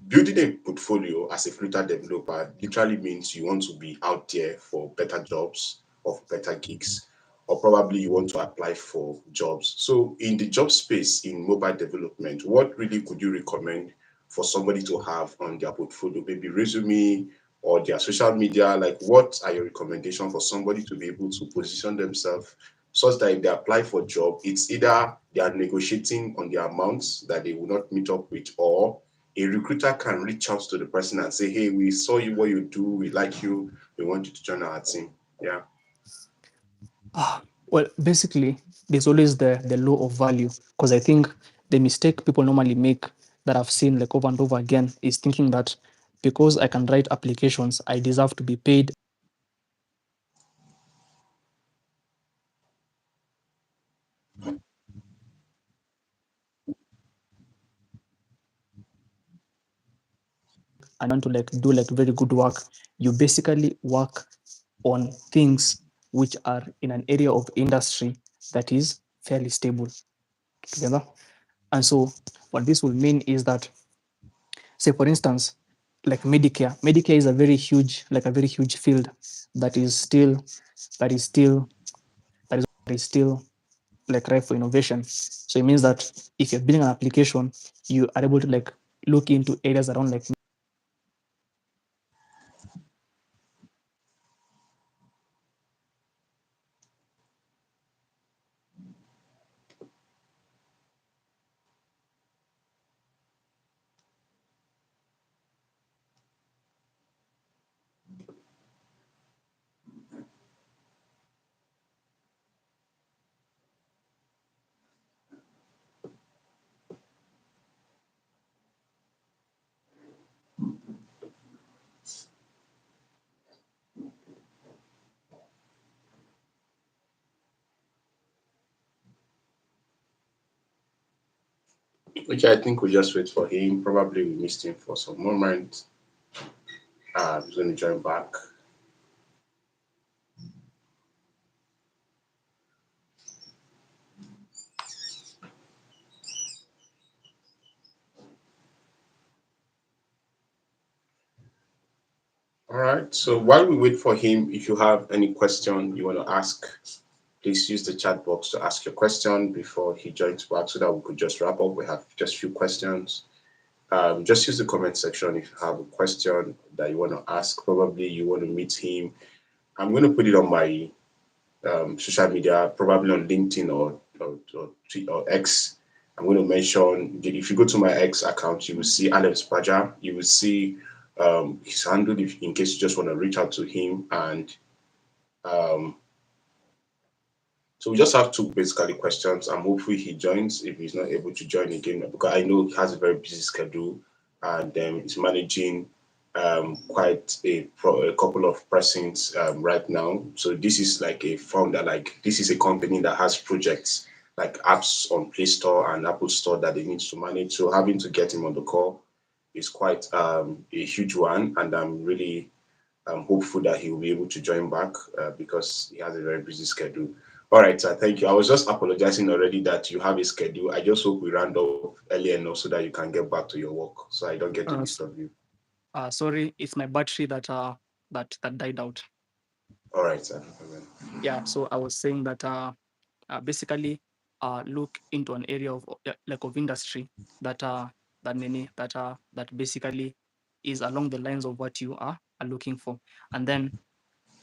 building a portfolio as a Flutter developer literally means you want to be out there for better jobs or for better gigs, or probably you want to apply for jobs. So, in the job space in mobile development, what really could you recommend for somebody to have on their portfolio? Maybe resume or their social media. Like, what are your recommendations for somebody to be able to position themselves such that if they apply for a job, it's either they are negotiating on the amounts that they will not meet up with, or a recruiter can reach out to the person and say, hey, we saw you, what you do, we like you, we want you to join our team. Yeah. Well, basically, there's always the law of value, because I think the mistake people normally make, that I've seen like over and over again, is thinking that because I can write applications, I deserve to be paid and want to like do like very good work. You basically work on things which are in an area of industry that is fairly stable together. And so what this will mean is that, say for instance, like Medicare is a very huge, like a very huge field that is still that is still that is still like ripe for innovation. So it means that if you're building an application, you are able to like look into areas around like Okay, I think we just wait for him. Probably we missed him for some moment. He's going to join back. All right. So while we wait for him, if you have any question you want to ask, please use the chat box to ask your question before he joins back so that we could just wrap up. We have just a few questions. Just use the comment section if you have a question that you want to ask. Probably you want to meet him I'm going to put it on my social media, probably on LinkedIn or X. I'm going to mention, if you go to my X account, you will see Alex Paja. You will see his handle if, in case you just want to reach out to him. And um, so we just have two basically questions. I'm hopefully he joins if he's not able to join again, because I know he has a very busy schedule and he's managing quite a couple of persons right now. So this is like a founder, like this is a company that has projects like apps on Play Store and Apple Store that they need to manage. So having to get him on the call is quite a huge one, and I'm hopeful that he will be able to join back because he has a very busy schedule. All right, sir. Thank you. I was just apologizing already that you have a schedule. I just hope we round up early enough so that you can get back to your work, so I don't get to Uh, disturb you. Sorry, it's my battery that died out. All right, sir. No problem. Yeah, so I was saying that basically look into an area of like of industry that that basically is along the lines of what you are looking for. And then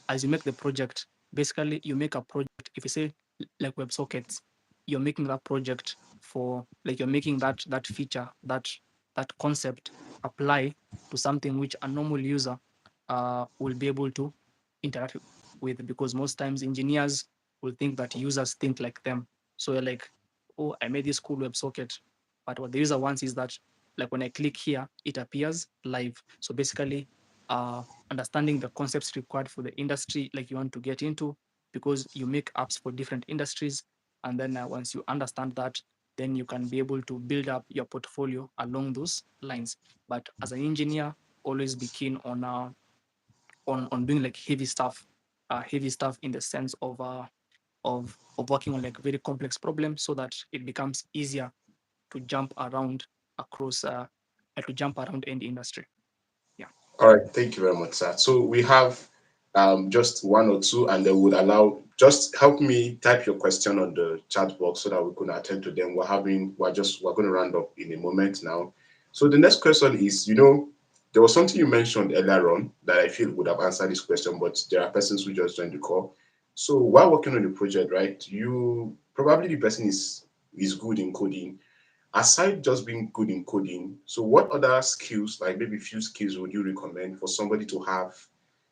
as you make the project, basically you make a project. If you say like WebSockets, you're making that project for like you're making that feature, that concept apply to something which a normal user will be able to interact with, because most times engineers will think that users think like them. So you're like, oh, I made this cool WebSocket, but what the user wants is that like when I click here, it appears live. So basically, understanding the concepts required for the industry like you want to get into, because you make apps for different industries. And then once you understand that, then you can be able to build up your portfolio along those lines. But as an engineer, always be keen on doing like heavy stuff in the sense of working on like very complex problems, so that it becomes easier to jump around across to jump around any industry. Yeah. All right, thank you very much, sir. So we have just one or two, and they would allow. Just help me type your question on the chat box so that we can attend to them. We're going to round up in a moment now. So the next question is, there was something you mentioned earlier on that I feel would have answered this question, but there are persons who just joined the call. So while working on the project, right, you probably the person is good in coding. Aside just being good in coding, so what other skills, like maybe few skills, would you recommend for somebody to have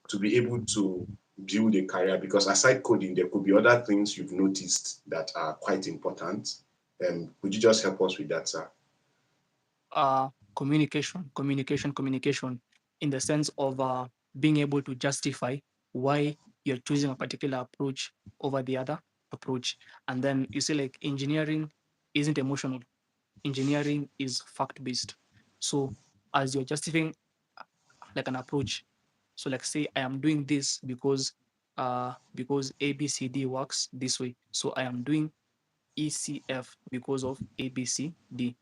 to be able to build a career? Because aside coding, there could be other things you've noticed that are quite important. Could you just help us with that, sir? Communication, in the sense of being able to justify why you're choosing a particular approach over the other approach. And then you see, like, engineering isn't emotional. Engineering is fact based. So as you're justifying like an approach, so like say I am doing this because ABCD works this way, so I am doing ECF because of ABCD.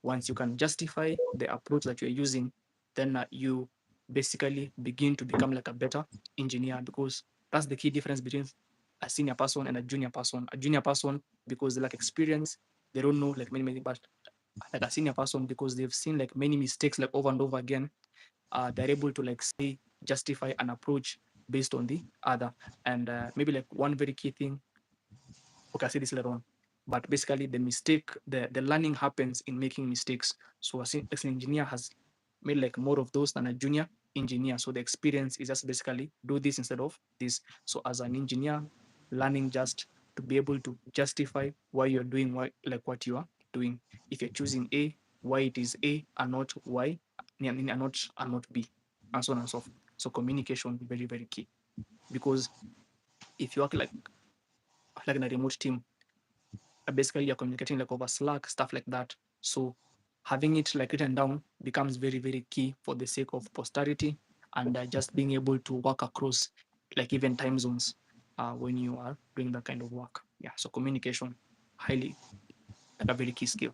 Once you can justify the approach that you're using, then you basically begin to become like a better engineer, because that's the key difference between a senior person and a junior person. A junior person, because they lack experience, they don't know like many, but like a senior person, because they've seen like many mistakes like over and over again, they're able to like say justify an approach based on the other. And maybe like one very key thing, okay, I'll say this later on. But basically, the learning happens in making mistakes. So as an engineer has made like more of those than a junior engineer. So the experience is just basically do this instead of this. So as an engineer, learning just to be able to justify why you're doing what you are doing. If you're choosing A, why it is A and not Y, and not B, and so on and so forth. So communication very, very key. Because if you work like in a remote team, basically you're communicating like over Slack, stuff like that. So having it like written down becomes very, very key for the sake of posterity, and just being able to work across like even time zones when you are doing that kind of work. Yeah. So communication, highly like a very key skill.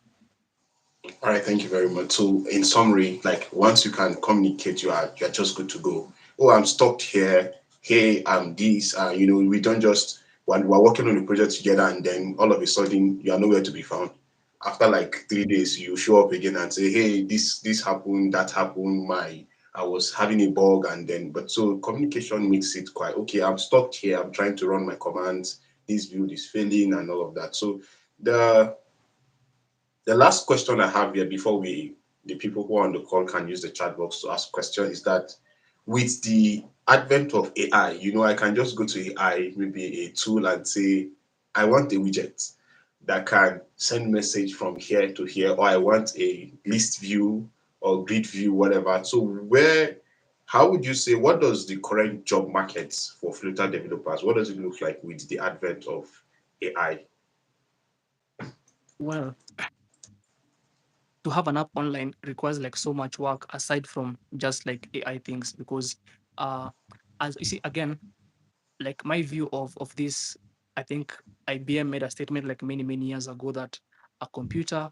All right, thank you very much. So, in summary, like once you can communicate, you're just good to go. Oh, I'm stuck here. Hey, I'm this. We don't just when we're working on the project together, and then all of a sudden you are nowhere to be found. After like 3 days, you show up again and say, "Hey, this happened, that happened. I was having a bug, and then but so communication makes it quite okay. I'm stuck here. I'm trying to run my commands. This build is failing and all of that. So the the last question I have here before the people who are on the call can use the chat box to ask questions is that with the advent of AI, I can just go to AI, maybe a tool, and say, I want a widget that can send message from here to here, or I want a list view or grid view, whatever. So how would you say, what does the current job market for Flutter developers, what does it look like with the advent of AI? Well, to have an app online requires like so much work aside from just like AI things, because uh as you see again, like my view of this, I think IBM made a statement like many years ago that a computer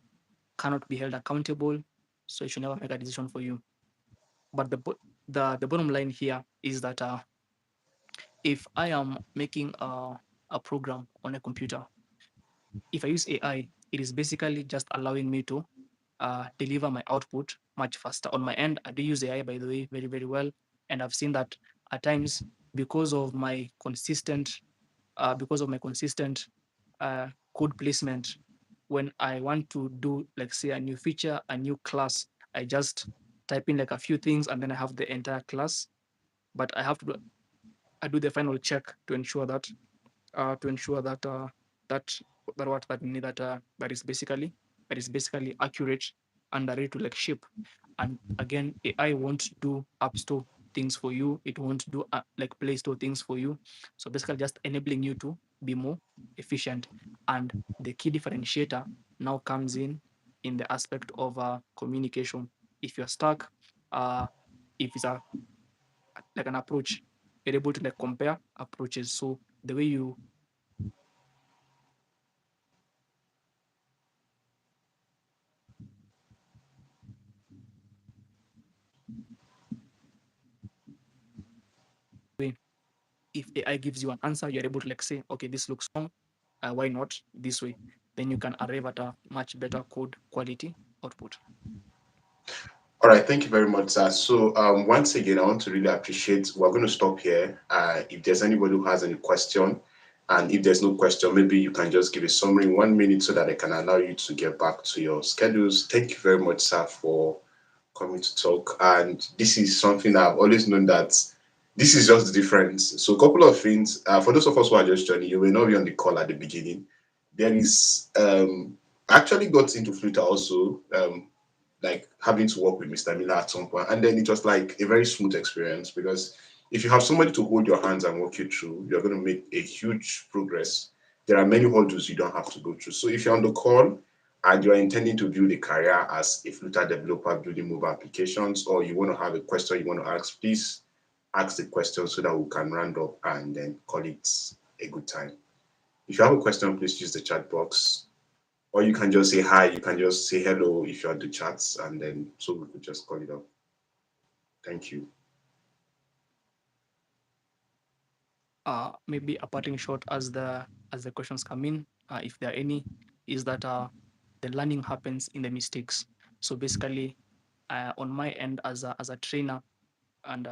cannot be held accountable, so it should never make a decision for you. But the bottom line here is that if I am making a program on a computer, if I use AI, it is basically just allowing me to deliver my output much faster. On my end, I do use AI, by the way, very well, and I've seen that at times, because of my consistent uh, code placement, when I want to do, like, say, a new feature, a new class, I just type in like a few things and then I have the entire class. But I do the final check to ensure that to ensure that that that what that need that is basically accurate and ready to like ship. And again, AI won't do app store things for you. It won't do like Play Store things for you. So basically, just enabling you to be more efficient. And the key differentiator now comes in the aspect of communication. If you're stuck, uh, if it's a like an approach, you're able to like compare approaches. So the way you if AI gives you an answer, you're able to like say, okay, this looks wrong. Why not this way? Then you can arrive at a much better code quality output. All right, thank you very much, sir. So once again, I want to really appreciate. We're going to stop here. If there's anybody who has any question, and if there's no question, maybe you can just give a summary in 1 minute so that I can allow you to get back to your schedules. Thank you very much, sir, for coming to talk. And this is something I've always known that this is just the difference. So a couple of things. For those of us who are just joining, you will not be on the call at the beginning. There is I actually got into Flutter also. Like having to work with Mr. Miller at some point. And then it was like a very smooth experience because if you have somebody to hold your hands and walk you through, you're going to make a huge progress. There are many hurdles you don't have to go through. So if you're on the call and you're intending to build a career as a Flutter developer building mobile applications, or you want to have a question you want to ask, please ask the question so that we can round up and then call it a good time. If you have a question, please use the chat box, or you can just say hi, you can just say hello if you're on the chats, and then so we could just call it up. Thank you. Maybe a parting shot as the questions come in, if there are any, is that the learning happens in the mistakes. So basically, on my end as a trainer and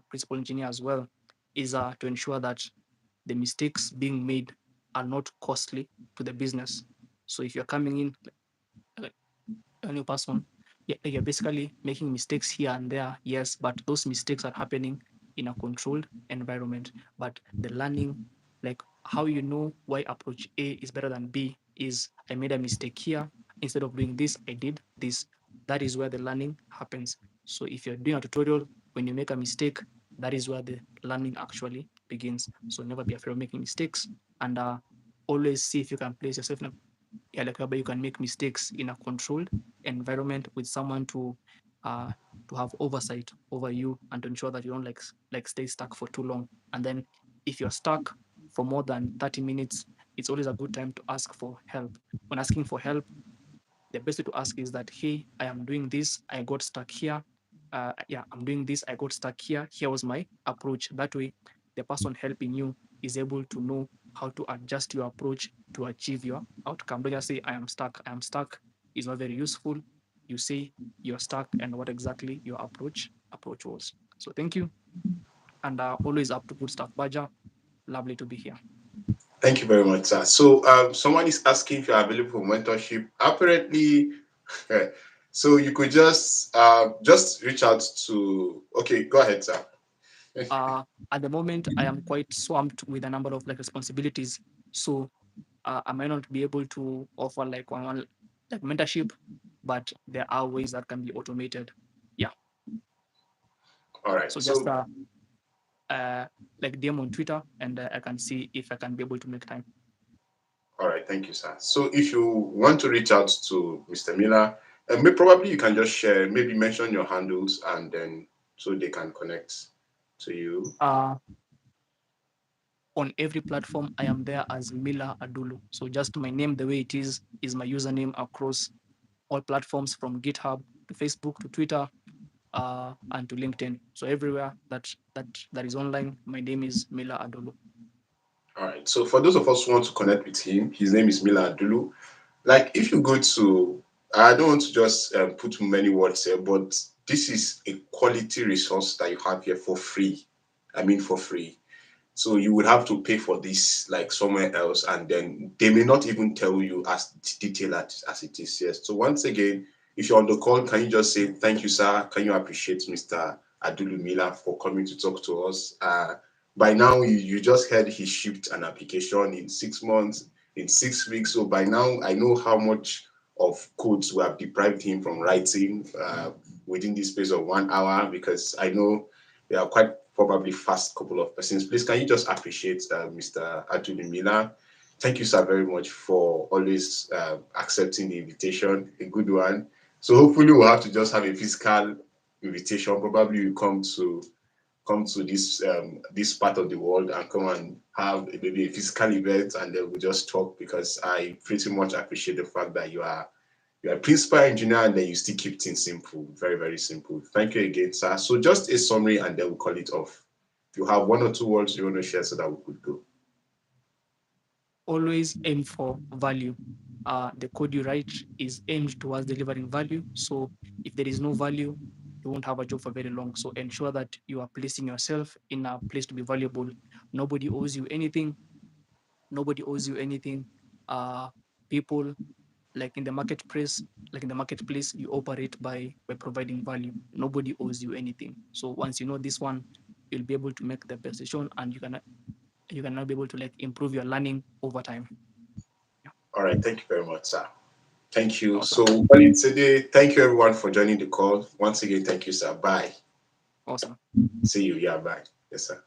principal engineer as well, is to ensure that the mistakes being made are not costly to the business. So if you're coming in like a new person, you're basically making mistakes here and there, yes, but those mistakes are happening in a controlled environment. But the learning, like how you know why approach A is better than B, is I made a mistake here. Instead of doing this, I did this. That is where the learning happens. So if you're doing a tutorial, when you make a mistake, that is where the learning actually begins. So never be afraid of making mistakes, and always see if you can place yourself in a, yeah, like whereby you can make mistakes in a controlled environment with someone uh to have oversight over you and to ensure that you don't like stay stuck for too long. And then if you're stuck for more than 30 minutes, it's always a good time to ask for help. When asking for help, the best way to ask is that, hey, I am doing this, I got stuck here. Yeah, I'm doing this, I got stuck here. Here was my approach. That way, the person helping you is able to know how to adjust your approach to achieve your outcome. Don't just say, I am stuck. I am stuck is not very useful. you say your stack and what exactly your approach was. So thank you, and always up to good stuff, Baja. Lovely to be here. Thank you very much, sir. So, someone is asking if you're available for mentorship. Apparently, so you could just reach out to. Okay, go ahead, sir. Uh, at the moment, I am quite swamped with a number of like responsibilities, so I might not be able to offer like one like mentorship, but there are ways that can be automated. Yeah. All right. So just So, uh like DM on Twitter, and I can see if I can be able to make time. all right. Thank you, sir. So, if you want to reach out to Mr. Miller, probably you can just share, maybe mention your handles, and then so they can connect to you. Uh, on every platform, I am there as Miller Adulu. So just my name, the way it is my username across all platforms from GitHub to Facebook to Twitter, and to LinkedIn. So everywhere that is online, my name is Miller Adulu. All right. So, for those of us who want to connect with him, his name is Miller Adulu. Like, if you go to, I don't want to just put many words here, but this is a quality resource that you have here for free. I mean, for free. So you would have to pay for this like somewhere else, and then they may not even tell you as detailed as it is. Yes. So once again, if you're on the call, can you just say thank you, sir? Can you appreciate Mr. Adulu Miller for coming to talk to us? By now, you just heard he shipped an application in 6 months, in 6 weeks. So by now, I know how much of codes we have deprived him from writing within the space of 1 hour, because I know they are quite probably fast couple of persons. Please, can you just appreciate Mr. Adulu Miller? Thank you, sir, very much for always accepting the invitation. A good one. So hopefully we'll have to just have a physical invitation. Probably you come to this part of the world and come and have maybe a physical event, and then we'll just talk, because I pretty much appreciate the fact that you're a principal engineer and then you still keep things simple. Very, very simple. Thank you again, sir. So just a summary and then we'll call it off. If you have one or two words you want to share so that we could go. Always aim for value. The code you write is aimed towards delivering value. So if there is no value, you won't have a job for very long. So ensure that you are placing yourself in a place to be valuable. Nobody owes you anything. Nobody owes you anything. People like in the marketplace, you operate by providing value. Nobody owes you anything. So once you know this one, you'll be able to make the best decision, and you can now be able to like improve your learning over time. Yeah. All right. Thank you very much, sir. Thank you. So, Awesome. well, today, thank you everyone for joining the call. Once again, thank you, sir. Bye. Awesome. See you. Yeah, bye. Yes, sir.